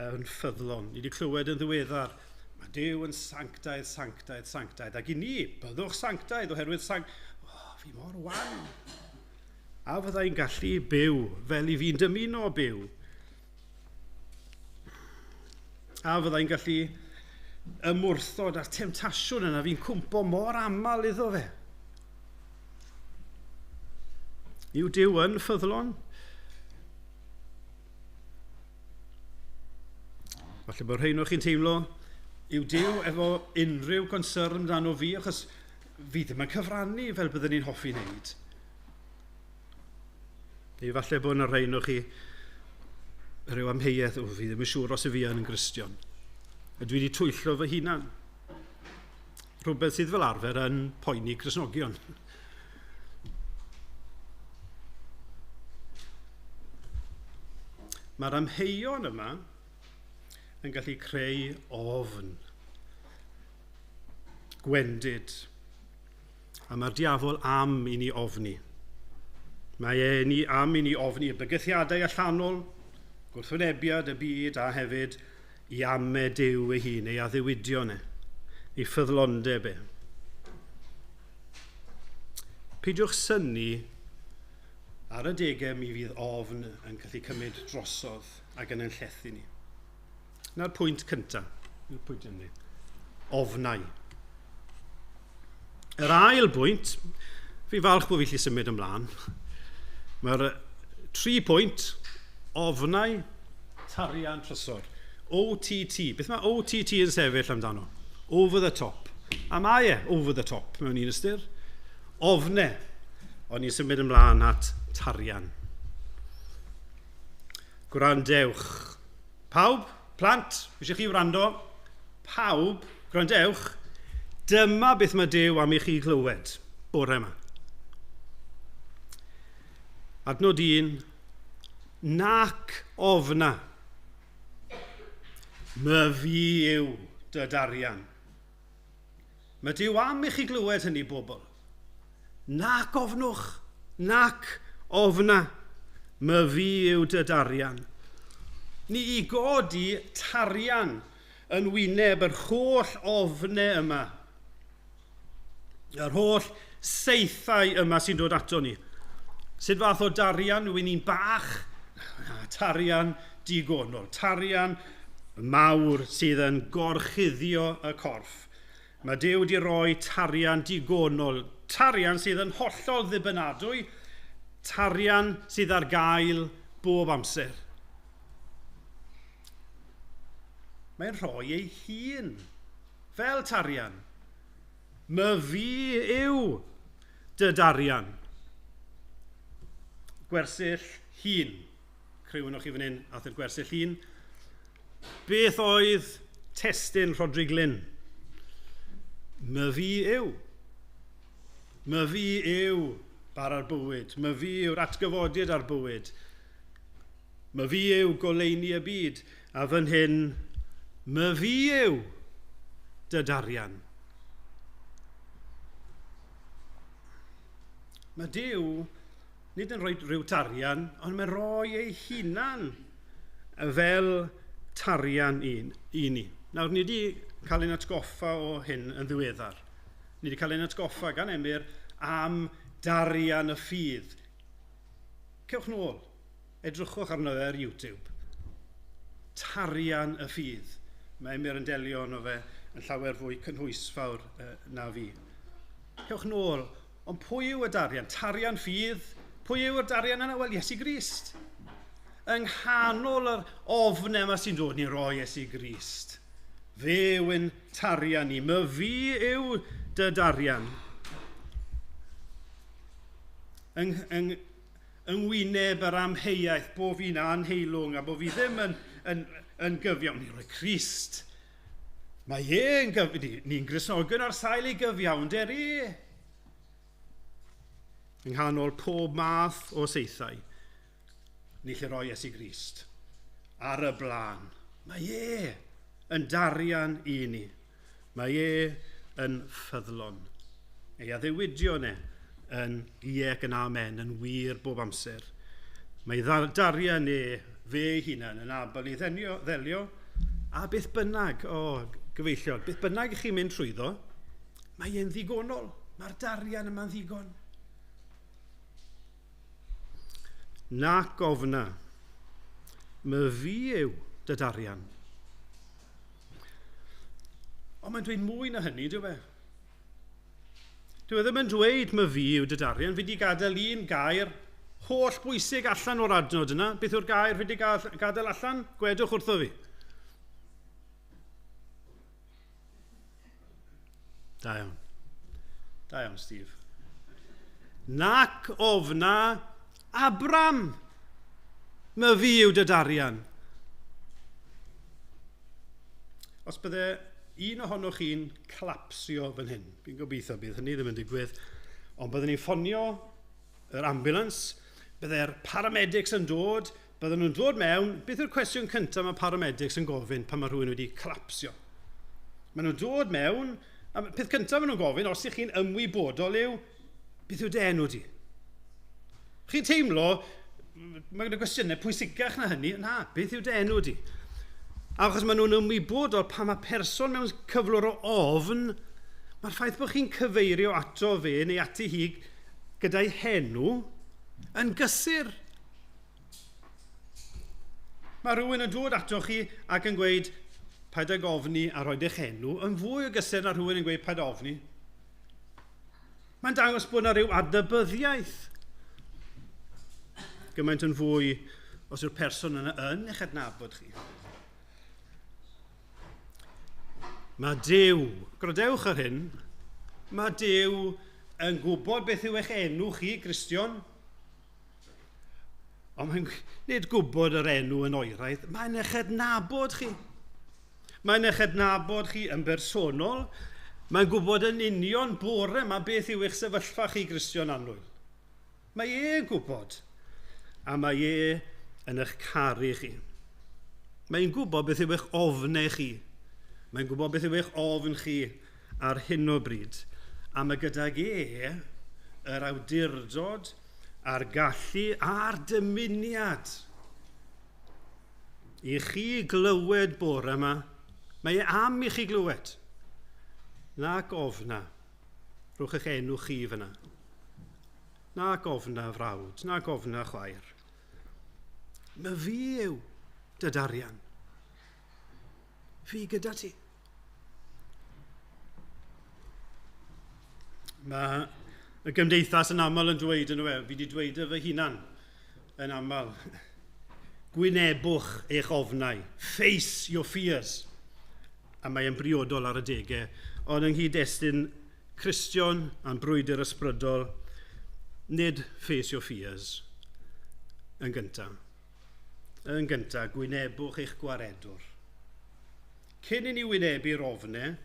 yn ffyddlon? Ni wedi clywed yn ddiweddar, mae Duw yn sanctaidd, sanctaidd, sanctaidd. Ac i ni, byddwch sanctaidd oherwydd fi mor wan. A fyddai'n gallu byw fel i fi'n dymuno byw. A fyddai'n gallu ymwrthod a'r temtasiwn yna fi'n cwmpo mor aml iddo fe. Yw Duw yn ffyddlon? Falle bod rhain o'ch chi'n teimlo, yw Duw efo unrhyw concern amdano fi, achos fi ddim yn cyfrannu fel byddwn ni'n hoffi wneud. Neu falle bod yna rhain o'ch chi rhyw amheuaeth, fi ddim yn siŵr os y fi yn Gristion. Dwi wedi twyllo fy hunan. Rhywbeth sydd fel arfer yn poeni Crisnogion. Mae'r amheuon yma yn gallu creu ofn, gwendid, a mae'r diafol am i ni ofni. Mae am i ni ofni y bygythiadau allanol, gwrthwynebiad y byd a hefyd i amed Duw ei hun, ei addewidio ne, ei ffyddlondeb e. Peidiwch synnu ar y degau mi fydd ofn yn gallu cymryd drosodd ac yn llethu ni. Na'r pwynt cyntaf, ofnau. Yr ail bwynt, fi falch bod fi gallu symud ymlaen. Mae'r 3 pwynt, ofnau, tarian, trysor. OTT. Beth mae OTT yn sefyll amdano? Over the top. A mae over the top mewn un ystyr. Ofnau. Ond ni'n symud ymlaen at tarian. Gwrandewch. Pawb, plant, eisiau chi wrando? Pawb, gwrandewch. Dyma beth mae Duw am i chi glywed bore yma. Adnod 1, nac ofna. My fi yw dy darian. Mae Dyw am i chi glywed hynny, bobl. Nac ofnwch, nac ofna. My fi yw dy darian. Ni I godi tarian yn wyneb yr holl ofnau yma. Yr holl seithau yma sy'n dod ato ni. Sut fath o darian yw ni'n bach? Tarian digonol. Tarian mawr sydd yn gorchuddio y corff. Mae Duw wedi rhoi tarian digonol. Tarian sydd yn hollol ddibynadwy. Tarian sydd ar gael bob amser. Mae'n rhoi ei hun fel tarian. My fi yw dy darian. Gwersyll hun. Criwnwch chi fan hyn, ath yr gwersyll hun. Beth oedd testyn Rodrig Lynn? My fi yw. My fi yw bar ar bywyd. My fi yw'r atgyfodiad ar bywyd. My fi yw goleini y byd. A fan hyn, my fi yw dy darian. Mae Duw nid yn rhoi rhyw tarian, ond mae'n rhoi ei hunan fel tarian I ni. Nawr, ni wedi cael ein atgoffa o hyn yn ddiweddar. Ni wedi cael ein atgoffa gan Emyr am darian y ffydd. Cewch nôl, edrychwch arno fe ar YouTube. Tarian y ffydd. Mae Emyr yn delio arno fe yn llawer fwy cynhwysfawr na fi. Cewch nôl, ond pwy yw y darian? Tarian ffydd? Pwy yw y darian yna? Wel, Iesu Grist. Yng nghanol yr ofnau yma sy'n dod ni roi Iesu Grist. Fe yw yn tarian ni. My fi yw dy darian. Yng ngwyneb yr amheuaeth bod fi'n anheilwng a bod fi ddim yn gyfiawn. Ni'n rhoi Crist. Mae e'n gyfiawn. Ni'n Gristnogion ar sail ei gyfiawn. Der e. Yng nghanol pob math o seithau. Ni lle roi Iesu Grist ar y blaen. Mae yn darian I ni. Mae yn ffyddlon. Ei addewidion yn ie ac yn amen, yn wir bob amser. Mae darian fe hunan yn abal I ddelio, a beth bynnag, gyfeillion, beth bynnag I chi'n mynd trwyddo, mae e'n ddigonol. Mae'r darian yma'n ddigon. Nac ofna. My fi yw dy darian. Ond mae'n dweud mwy na hynny, dyw e? Dyw e ddim yn dweud my fi yw dy darian. Fi wedi gadael un gair holl bwysig allan o'r adnod yna. Beth yw'r gair fi wedi gadael allan? Gwedwch wrtho fi. Da iawn. Da iawn, Steve. Nac ofna Abram. My fi yw dy darian. Os bydde un ohonoch chi'n clapsio fan hyn, fi'n gobeithio bydd hynny ddim yn digwydd, ond byddwn ni'n ffonio yr ambulance, bydde'r paramedics yn dod, bydden nhw'n dod mewn, beth yw'r cwestiwn cyntaf mae paramedics yn gofyn pan mae rhywun wedi clapsio? Maen nhw'n dod mewn, a peth cyntaf maen nhw'n gofyn, os ych chi'n ymwybodol yw, beth yw dy enw di? Chi'n teimlo, mae gyda gwestiynau pwysicach na hynny, na, beth yw dy enw di? Achos maen nhw'n ymwybodol pan mae person mewn cyflwr o ofn, mae'r ffaith bod chi'n cyfeirio ato fe neu ati hi gyda'i henw yn gysur. Mae rhywun yn dod ato chi ac yn gweud, paid ag ofni a roed eich enw, yn fwy o gysur na rhywun yn gweud paid ofni. Mae'n dangos bod yna rhyw adnabyddiaeth. Gymaint yn fwy os yw'r person yna yn eich adnabod chi. Mae Duw, grodewch ar hyn, mae Duw yn gwybod beth yw eich enw chi, Gristion. Ond mae'n nid gwybod yr enw yn oeraidd, mae'n eich adnabod chi. Mae'n eich adnabod chi yn bersonol. Mae'n gwybod yn union bore mae beth yw eich sefyllfa chi, Gristion Annwyl. Mae e'n gwybod. A mae yn eich caru chi. Mae'n gwybod beth yw eich ofnau chi. Mae'n gwybod beth yw eich ofn chi ar hyn o bryd. A mae gydag yr awdurdod, a'r gallu a'r dymuniad i chi glywed bore yma. Mae e am i chi glywed. Nac ofna, rhwch eich enw chi fyna. Nac ofna frawd, nac ofna chwaer. Mae fi yw dy darian. Fi gyda ti. Mae y gymdeithas yn aml yn dweud yn fi wedi dweud fy hunan yn aml. Gwynebwch eich ofnau. Face your fears. A mae'n briodol ar y degau. Ond yng nghyd-destun Cristion a'n brwydr ysbrydol, nid face your fears. Yn gyntaf. Yn gyntaf, gwynebwch eich gwaredwr. Cyn i ni wynebu'r ofnau,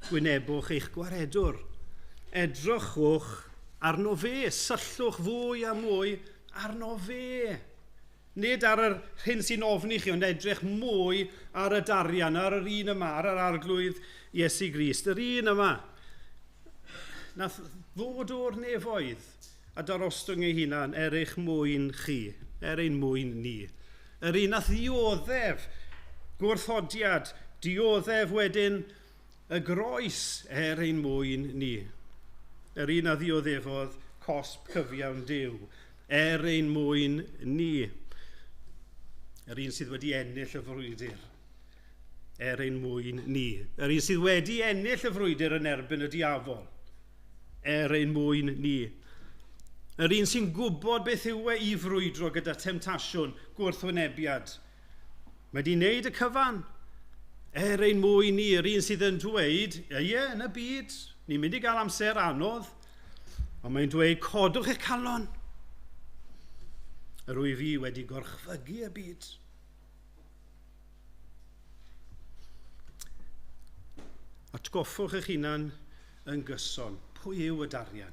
gwynebwch eich gwaredwr. Edrychwch arno fe, syllwch fwy a mwy arno fe. Nid ar yr hyn sy'n ofni chi, ond edrych mwy ar y darian, ar yr un yma, ar yr arglwydd Iesu Grist. Yr un yma, nath ddod o'r nefoedd a darostwng ei hunan eich mwyn chi, ein mwyn ni. Yr un nath ddioddef gwrthodiad, dioddef wedyn y groes ein mwyn ni. Yr un a ddioddefodd cosb cyfiawn Duw ein mwyn ni. Yr un sydd wedi ennill y frwydr ein mwyn ni. Yr un sydd wedi ennill y frwydr yn erbyn y diafol ein mwyn ni. Yr un sy'n gwybod beth yw e i frwydro gyda temtasiwn, gwrthwynebiad. Mae wedi wneud y cyfan ein mwyn ni. Yr un sydd yn dweud, yn y byd, ni'n mynd i gael amser anodd, ond mae'n dweud, codwch eich calon. Yr wyf fi wedi gorchfygu y byd. Atgoffwch eich hunan yn gyson. Pwy yw y darian?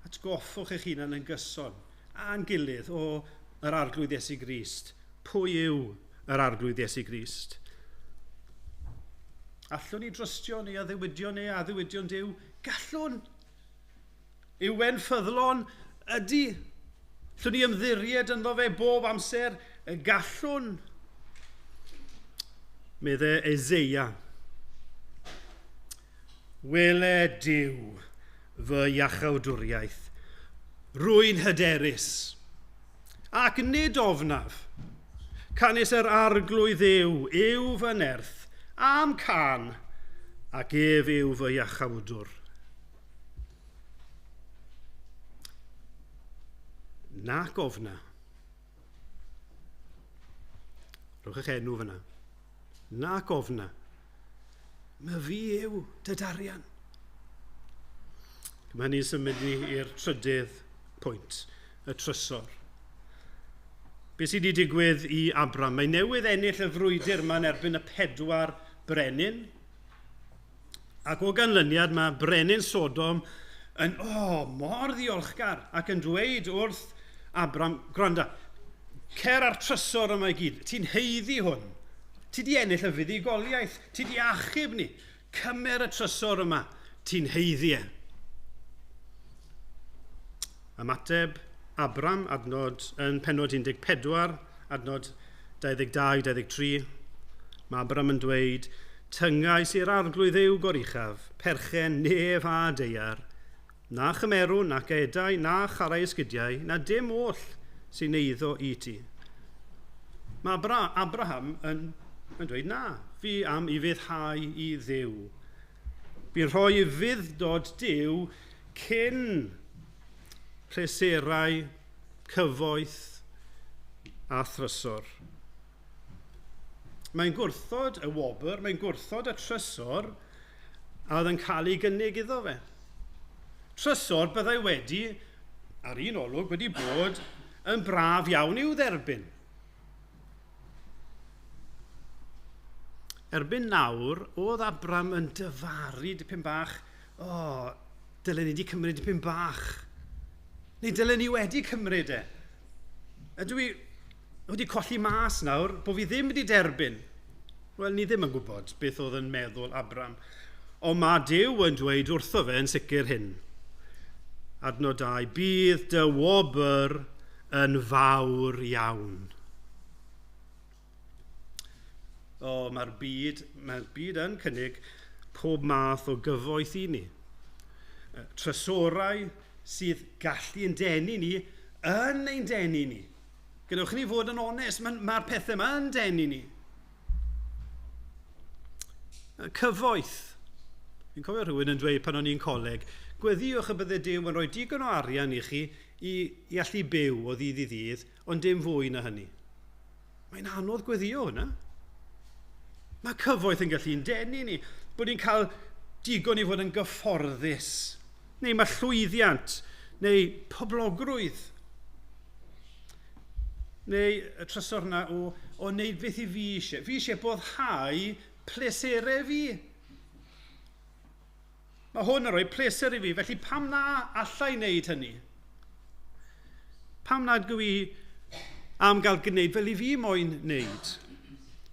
Atgoffwch eich hunan yn gyson a'n gilydd o yr arglwydd Iesu Grist. Pwy yw yr arglwydd Iesu Grist? Allwn ni drystio neu addewidio neu addewidion Duw? Gallwn. Ywen ffyddlon ydy. Allwn ni ymddiried ynddo fe bob amser? Gallwn. Medde Eseia. Wele Duw fy iachawdwriaeth, rwy'n hyderus, ac nid ofnaf, canis yr arglwydd yw fy nerth, am can, ac yw fy iachawdwr. Nac ofna. Rhowch eich enw fyna. Nac ofna. Mae fi yw dy darian. Mae ni'n symud ni i'r trydydd pwynt, y trysor. Be sydd wedi digwydd i Abram? Mae newydd ennill y frwydr yma yn erbyn y 4 brenin. Ac o ganlyniad mae brenin Sodom yn mor ddiolchgar ac yn dweud wrth Abram, gwranda, cer ar trysor yma i gyd, ti'n heiddi hwn. Ti di ennill y fuddugoliaeth, ti di achub ni. Cymer y trysor yma, ti'n heiddi e. Ymateb Abram, adnod yn pennod 14, adnod 22-23. Mae Abram yn dweud, tyngais i'r arglwydd yw goruchaf, perchen, nef a deiar, na chymerwn, nac edau, na charau ysgidiau, na dim oll sy'n eiddo i ti. Mae Abraham yn dweud, na, fi am i fyddhau i Dduw. Fi'n rhoi i fyddod Duw cyn pleserau, cyfoeth a thrysor. Mae'n gwrthod y wobr, mae'n gwrthod y trysor a oedd yn cael ei gynnig iddo fe. Trysor byddai wedi, ar un olwg, wedi bod yn braf iawn i'w dderbyn. Erbyn nawr, oedd Abram yn dyfaru dipyn bach, dylen ni wedi cymryd dipyn bach. Neu dylen ni wedi cymryd e. wedi colli mas nawr bod fi ddim wedi derbyn. Wel, ni ddim yn gwybod beth oedd yn meddwl Abram. Ond mae Duw yn dweud wrtho fe yn sicr hyn. Adnod 2, bydd dy wobr yn fawr iawn. Mae'r byd yn cynnig pob math o gyfoeth i ni. Trysorau sydd gallu'n denu ni yn ein denu ni. Gynwch ni fod yn onest, mae'r pethau yma yn denu ni. Cyfoeth. Fi'n cofio rhywun yn dweud pan o'n i'n coleg, gweddiwch y bydde Duw yn rhoi digon o arian i chi i allu byw o ddydd i ddydd, ond dim fwy na hynny. Mae'n anodd gweddio hwnna. Mae cyfoeth yn gallu'n denu ni, bod ni'n cael digon i fod yn gyfforddus, neu mae llwyddiant, neu poblogrwydd, neu y trysor yna o wneud beth i fi eisiau. Fi eisiau boddhau pleserau fi. Mae hwn yn rhoi pleser i fi, felly pam na allai wneud hynny? Pam nad gwy am gael gwneud fel i fi moyn wneud?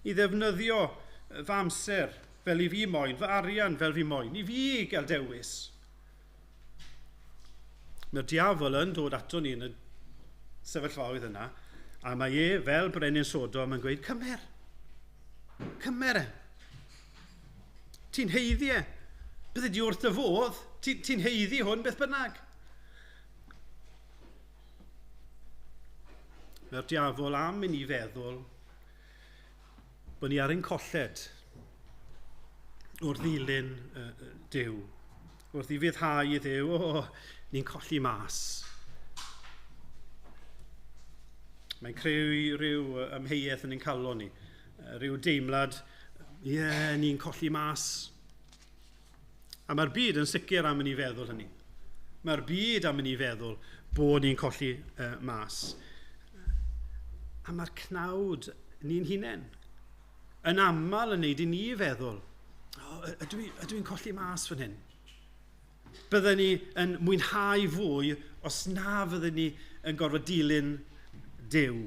I ddefnyddio fy amser fel i fi moyn, fy arian fel fi moyn, i fi gael dewis. Mae'r diafol yn dod ato ni yn y sefyllfaoedd yna, a mae fel brenin Sodom yn gweud, cymer e. Ti'n heiddi e. Bydde di wrth y fodd, ti'n heiddi hwn beth bynnag. Mae'r diafol am i ni feddwl bod ni ar ein colled wrth ddilyn Duw. Wrth i fyddhau i Dduw, ni'n colli mas. Mae'n creu rhyw ymheuaeth yn ein calon ni. Rhyw deimlad, ni'n colli mas. A mae'r byd yn sicr am i ni feddwl hynny. Mae'r byd am i ni feddwl bod ni'n colli mas. A mae'r cnawd ni'n hunain yn aml yn neud i ni feddwl, ydw i'n colli mas fan hyn? Byddwn ni yn mwynhau fwy os na fyddwn ni yn gorfod dilyn Duw.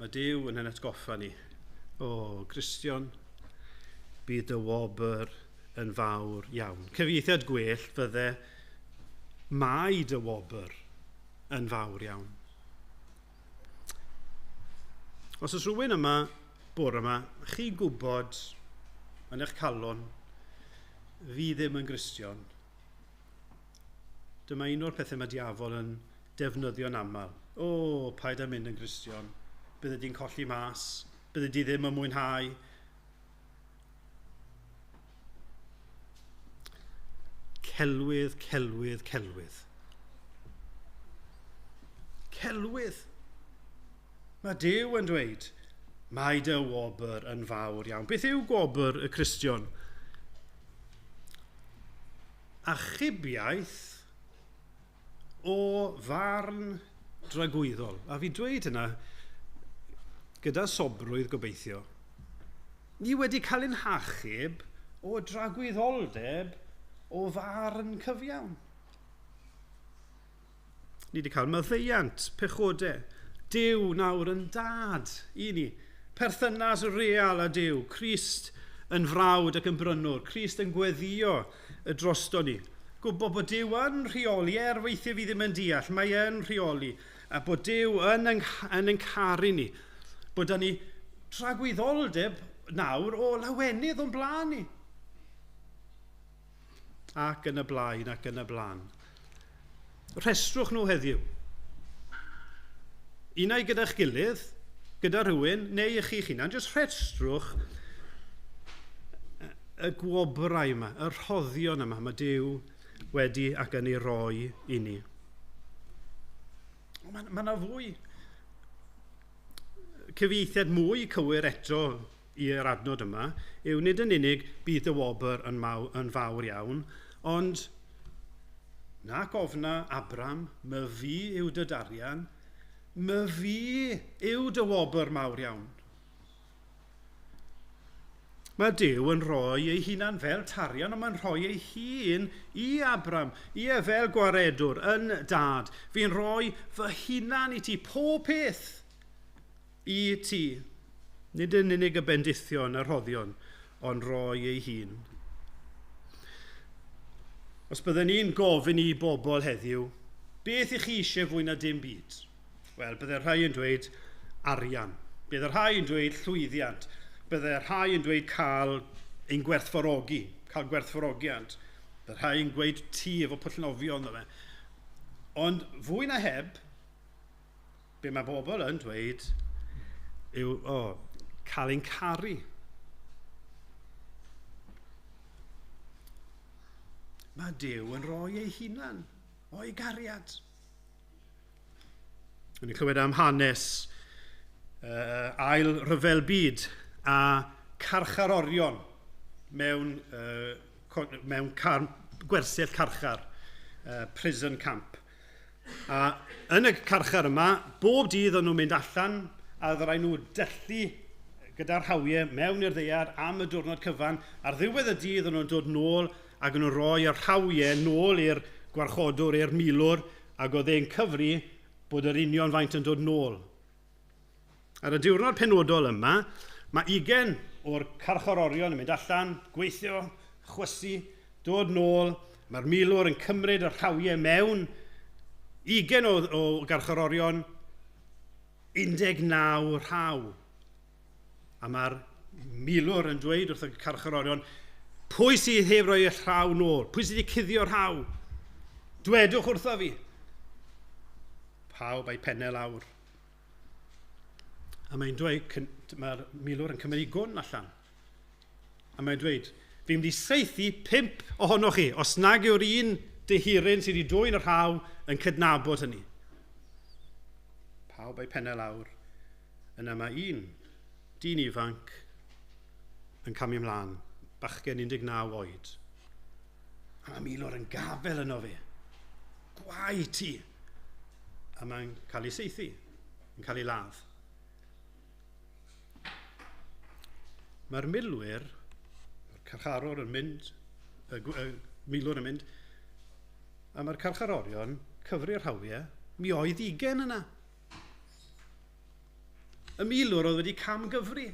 Mae Duw yn atgoffa ni. Gristion, bydd dy wobr yn fawr iawn. Cyfieithiad gwell fydde mae dy wobr yn fawr iawn. Os oes rhywun yma, bore yma, chi gwybod yn eich calon, fi ddim yn Gristion. Dyma un o'r pethau mae diafol yn defnyddio'n aml. Paid â mynd yn Gristion. Bydde di'n colli mas. Bydde di ddim yn mwynhau. Celwydd, celwydd, celwydd. Celwydd. Mae Duw yn dweud, mae dy wobr yn fawr iawn. Beth yw gwobr y Cristion? Achubiaeth o farn dragwyddol. A fi dweud hynna gyda sobrwydd gobeithio. Ni wedi cael ein hachub o dragwyddoldeb o farn cyfiawn. Ni wedi cael maddeiant, pechodau. Duw nawr yn dad i ni. Perthynas real â Duw. Crist yn frawd ac yn brynwr. Crist yn gweddio y drosto ni. Gwybod bod Duw yn rheoli, weithiau fi ddim yn deall, mae yn rheoli. A bod Duw yn caru ni. Bod ni tragwyddoldeb nawr o lawenydd o'n blaen ni. Ac yn y blaen, ac yn y blaen. Rhestrwch nhw heddiw. Unau gyda'ch gilydd, gyda rhywun, neu eich chi'ch hunan, jyst rhestrwch y gwobrau yma, y rhoddion yma, mae Duw wedi ac yn ei roi i ni. Mae yna fwy. Cyfieithiad mwy cywir eto i'r adnod yma yw nid yn unig bydd y wobr yn fawr iawn, ond nac ofna Abram, my fi yw dy darian, my fi yw dy wobr mawr iawn. Mae Duw yn rhoi ei hunan fel tarian, ond mae'n rhoi ei hun i Abram, i fel gwaredwr, yn dad. Fi'n rhoi fy hunan i ti, pob peth i ti. Nid yn unig y bendithion, y rhoddion, ond rhoi ei hun. Os byddwn ni'n gofyn i bobl heddiw, beth ych chi eisiau fwy na dim byd? Wel, byddai'r rhai yn dweud arian. Byddai'r rhai yn dweud llwyddiant. Byddai'r rhai yn dweud cael ein gwerthfawrogi, cael gwerthfawrogiant. Byddai'r rhai yn dweud tŷ efo pwllnofio ynddo fe. Ond fwy na heb, be mae bobl yn dweud yw cael ein caru. Mae Duw yn rhoi ei hunan o'i gariad. Ni'n clywed am hanes ail ryfel byd a carcharorion mewn gwersyll carchar, prison camp. A yn y carchar yma, bob dydd o'n nhw'n mynd allan a ddylai nhw dyllu gyda'r hawiau mewn i'r ddaear am y diwrnod cyfan. Ar ddiwedd y dydd o'n nhw'n dod nôl ac yn rhoi yr hawiau nôl i'r gwarchodwr, i'r milwr, ac oedd e'n cyfri bod yr union faint yn dod nôl. Ar y diwrnod penodol yma, mae 20 o'r carcharorion yn mynd allan, gweithio, chwysu, dod nôl. Mae'r milwr yn cymryd yr hawiau mewn. 20 o garcharorion, 19 rhaw. A mae'r milwr yn dweud wrth y carcharorion, pwy sydd heb roi y rhaw nôl? Pwy sydd wedi cuddio'r rhaw? Dwedwch wrtho fi. Pawb a'i pennau lawr. A mae'n dweud, mae'r milwr yn cymryd ei gwn allan. A mae'n dweud, fi'n mynd i saethu 5 ohonoch chi, os nag yw'r un dehiryn sydd wedi dwyn yr rhaw yn cydnabod hynny. Pawb a'i pennau lawr. Yna mae un dyn ifanc yn camu ymlaen, bachgen 19 oed. A mae milwr yn gafel yno fe. Gwai ti. A mae'n cael ei saethu, yn cael ei ladd. Mae'r milwyr, mae'r carcharor yn mynd, y milwr yn mynd, a mae'r carcharorion cyfri'r hawiau, mi oedd 20 yna. Y milwr oedd wedi camgyfri.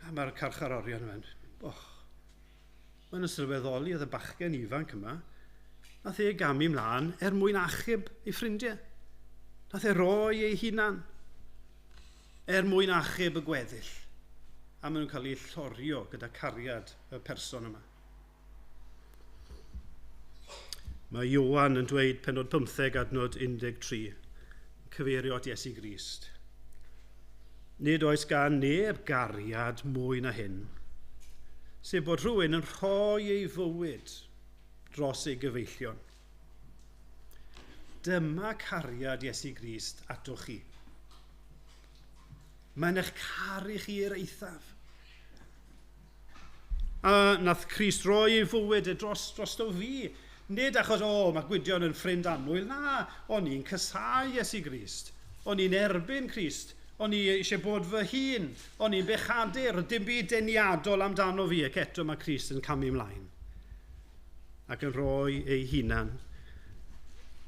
A mae'r carcharorion yn mynd, mae'n sylweddoli oedd y bachgen ifanc yma, nath e gamu mlaen mwyn achub ei ffrindiau. Nath e roi ei hunan mwyn achub y gweddill. A maen nhw'n cael ei llorio gyda cariad y person yma. Mae Ioan yn dweud pennod 15 adnod 13, cyfeirio at Iesu Grist. Nid oes gan neb gariad mwy na hyn, sef bod rhywun yn rhoi ei fywyd dros ei gyfeillion. Dyma cariad Iesu Grist atoch chi. Mae'n eich caru chi i'r eithaf. A nath Crist roi ei fywyd drosto fi. Nid achos, mae Gwydion yn ffrind annwyl. Na, o'n i'n cysau Iesu Grist. O'n i'n erbyn Crist. O'n i eisiau bod fy hun. O'n i'n bechadur. Dim byd deniadol amdano fi, ac eto mae Crist yn camu ymlaen. Ac yn rhoi ei hunan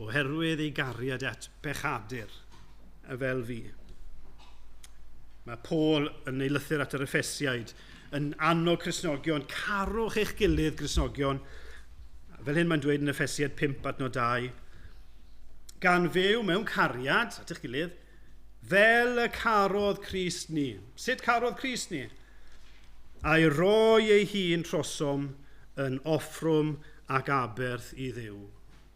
oherwydd ei gariad at bechadur fel fi. Mae Paul yn ei lythyr at yr Effesiaid yn annog Cristnogion, carwch eich gilydd Cristnogion, fel hyn mae'n dweud yn Effesiad 5:2, gan fyw mewn cariad at eich gilydd, fel y carodd Crist ni. Sut carodd Crist ni? A'i roi ei hun trosom yn offrwm ac aberth i Dduw.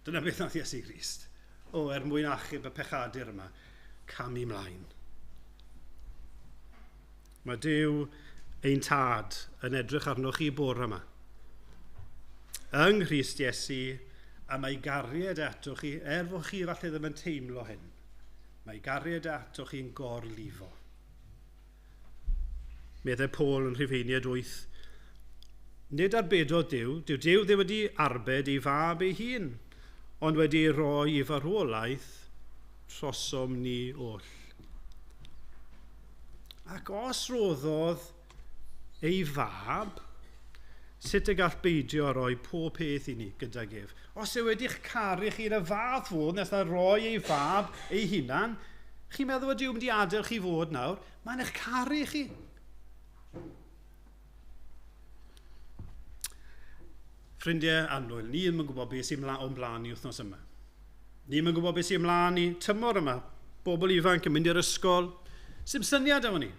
Dyna beth nath Iesu Grist. Mwyn achub y pechadur yma, camu mlaen. Mae Duw ein tad yn edrych arnoch chi bore yma. Yng Nghrist Iesu, a mae gariad atoch chi, fod chi falle ddim yn teimlo hyn, mae gariad atoch chi'n gorlifo. Meddai Paul yn Rhufeiniad 8, nid arbedodd Duw ddim wedi arbed ei fab ei hun, ond wedi rhoi i farwolaeth trosom ni oll. Ac os roddodd ei fab, sut y gall beidio roi pob peth i ni gyda gef. Os yw wedi'ch caru chi'n y fath fod nes na roi ei fab ei hunan, chi'n meddwl bod Duw wedi adael chi fod nawr, mae'n eich caru chi. Ffrindiau annwyl, ni ddim yn gwybod beth sy'n o'n blaen i wythnos yma. Ni ddim yn gwybod beth sy'n ymlaen i tymor yma. Bobl ifanc yn mynd i'r ysgol. Sym syniad efo ni.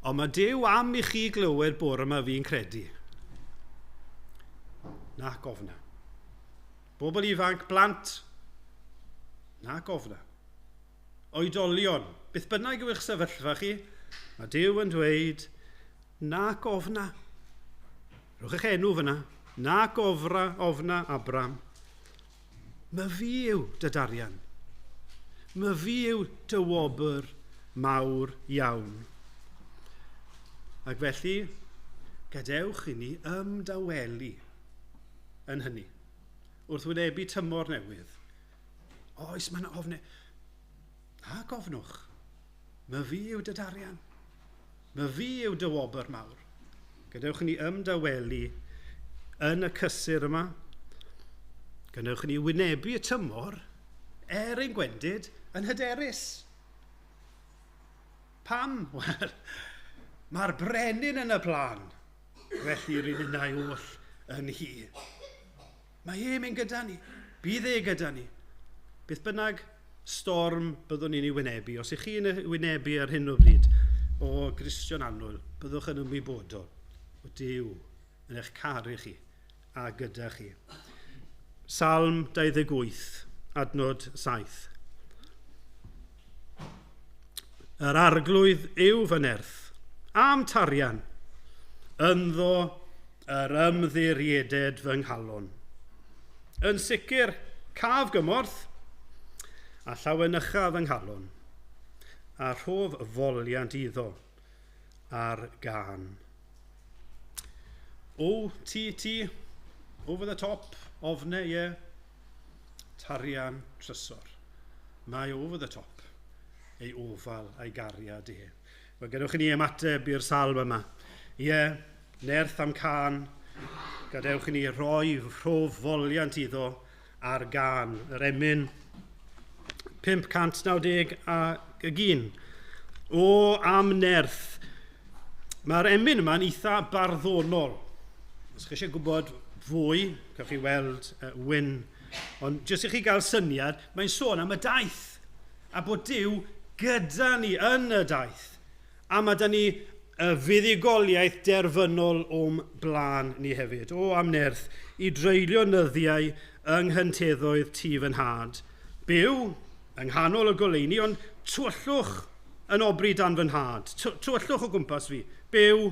Ond mae Duw am i chi glywed bore yma fi'n credu. Nac ofna. Bobl ifanc, blant. Nac ofna. Oedolion, beth bynnag yw eich sefyllfa chi, mae Duw yn dweud, nac ofna. Rwch eich enw fyna. Nac ofna Abram. Mae fi yw dy darian. Mae fi yw dy wobr mawr iawn. Ac felly, gadewch i ni ymdawelu yn hynny. Wrth wynebu tymor newydd. Oes, mae'n ofnau. A gofnwch. Mae fi yw dy darian. Mae fi yw dy wobr mawr. Gadewch i ni ymdawelu yn y cysur yma. Gadewch i ni wynebu y tymor ein gwendid yn hyderus. Pam? Wel, mae'r brenin yn y blaen. Felly rydyn unau oll yn hi. Mae e'n mynd gyda ni. Bydd e gyda ni. Beth bynnag storm byddwn ni'n ei wynebu. Os ych chi'n wynebu ar hyn o bryd o Gristion annwyl, byddwch yn ymwybodol o Duw yn eich caru chi a gyda chi. Psalm 28, adnod 7. Yr arglwydd yw fy nerth, am tarian, ynddo yr ymddirieded fy nghalon. Yn sicr, caf gymorth, a llawenycha fy nghalon, a rhof foliant iddo ar gan. O, ti, over the top, ofne, ie, tarian trysor. Mae over the top, ei ofal a'i gariad e. Wel, gadewch i ni ymateb i'r salm yma. Ie, nerth am can, gadewch i ni roi rhof foliant iddo ar gan. Yr emyn 591. O am nerth. Mae'r emyn yma'n eitha barddonol. Os chi eisiau gwybod fwy, ca'ch chi weld wyn. Ond jyst i chi gael syniad, mae'n sôn am y daith. A bod Duw gyda ni yn y daith. A mae da ni fuddugoliaeth derfynol o'm blaen ni hefyd. O am nerth, i dreulio nyddiau yng nghynteddoedd ti fy nhad. Byw yng nghanol y goleuni, ond twyllwch yn obri dan fy nhad. Twyllwch o gwmpas fi. Byw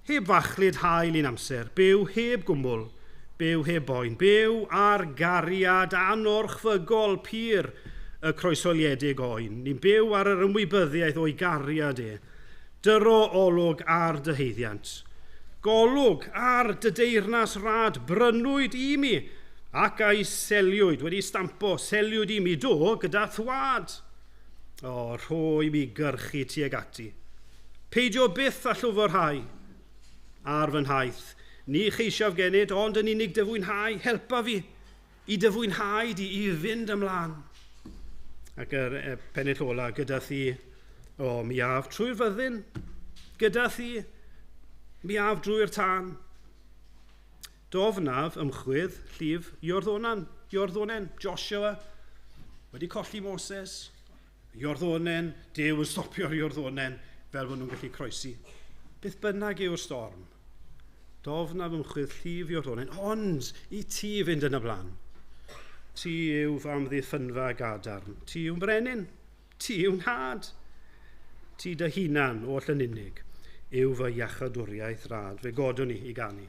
heb fachlid hael un amser. Byw heb gwmwl. Byw heb boen. Byw ar gariad anorchfygol pur y croesoliedig oen. Ni'n byw ar yr ymwybyddiaeth o'i gariad e. Dyro olwg ar dy heiddiant. Golwg ar dy deyrnas rad, brynwyd i mi, ac a'i seliwyd, wedi stampo, seliwyd i mi do gyda thwad. O, rhoi mi gyrchu tuag ati. Peidio byth a llwfrhau ar fy nhaith. Ni cheisiaf genyd, ond yn unig dyfwynhau, helpa fi i dyfwynhau di i fynd ymlaen. Ac yr pennill ola gyda thi, o, mi af trwy'r fyddin, gyda thi, mi af drwy'r tân. Dofnaf ymchwyd llif Iorddonen, Joshua, wedi colli Moses, Iorddonen, Duw yn stopio'r Iorddonen fel bod nhw'n gallu croesi. Beth bynnag yw'r storm. Dofnaf ymchwyd llif Iorddonen, ond i ti fynd yn y blaen. Ti yw fy amddiffynfa gadarn. Ti yw'n brenin. Ti yw'n nhad. Ti dy hunan oll yn unig yw fy iachadwriaeth rad. Fe godwn ni i ganu.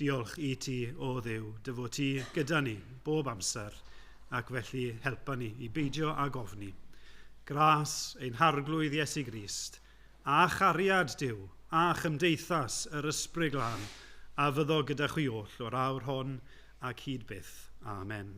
Diolch i ti, o Dduw, dy fod ti gyda ni bob amser, ac felly helpa ni i beidio a gofni. Gras ein harglwydd Iesu Grist, a chariad Duw, a chymdeithas yr ysbryd glân, a fyddo gyda chi oll o'r awr hon ac hyd byth. Amen.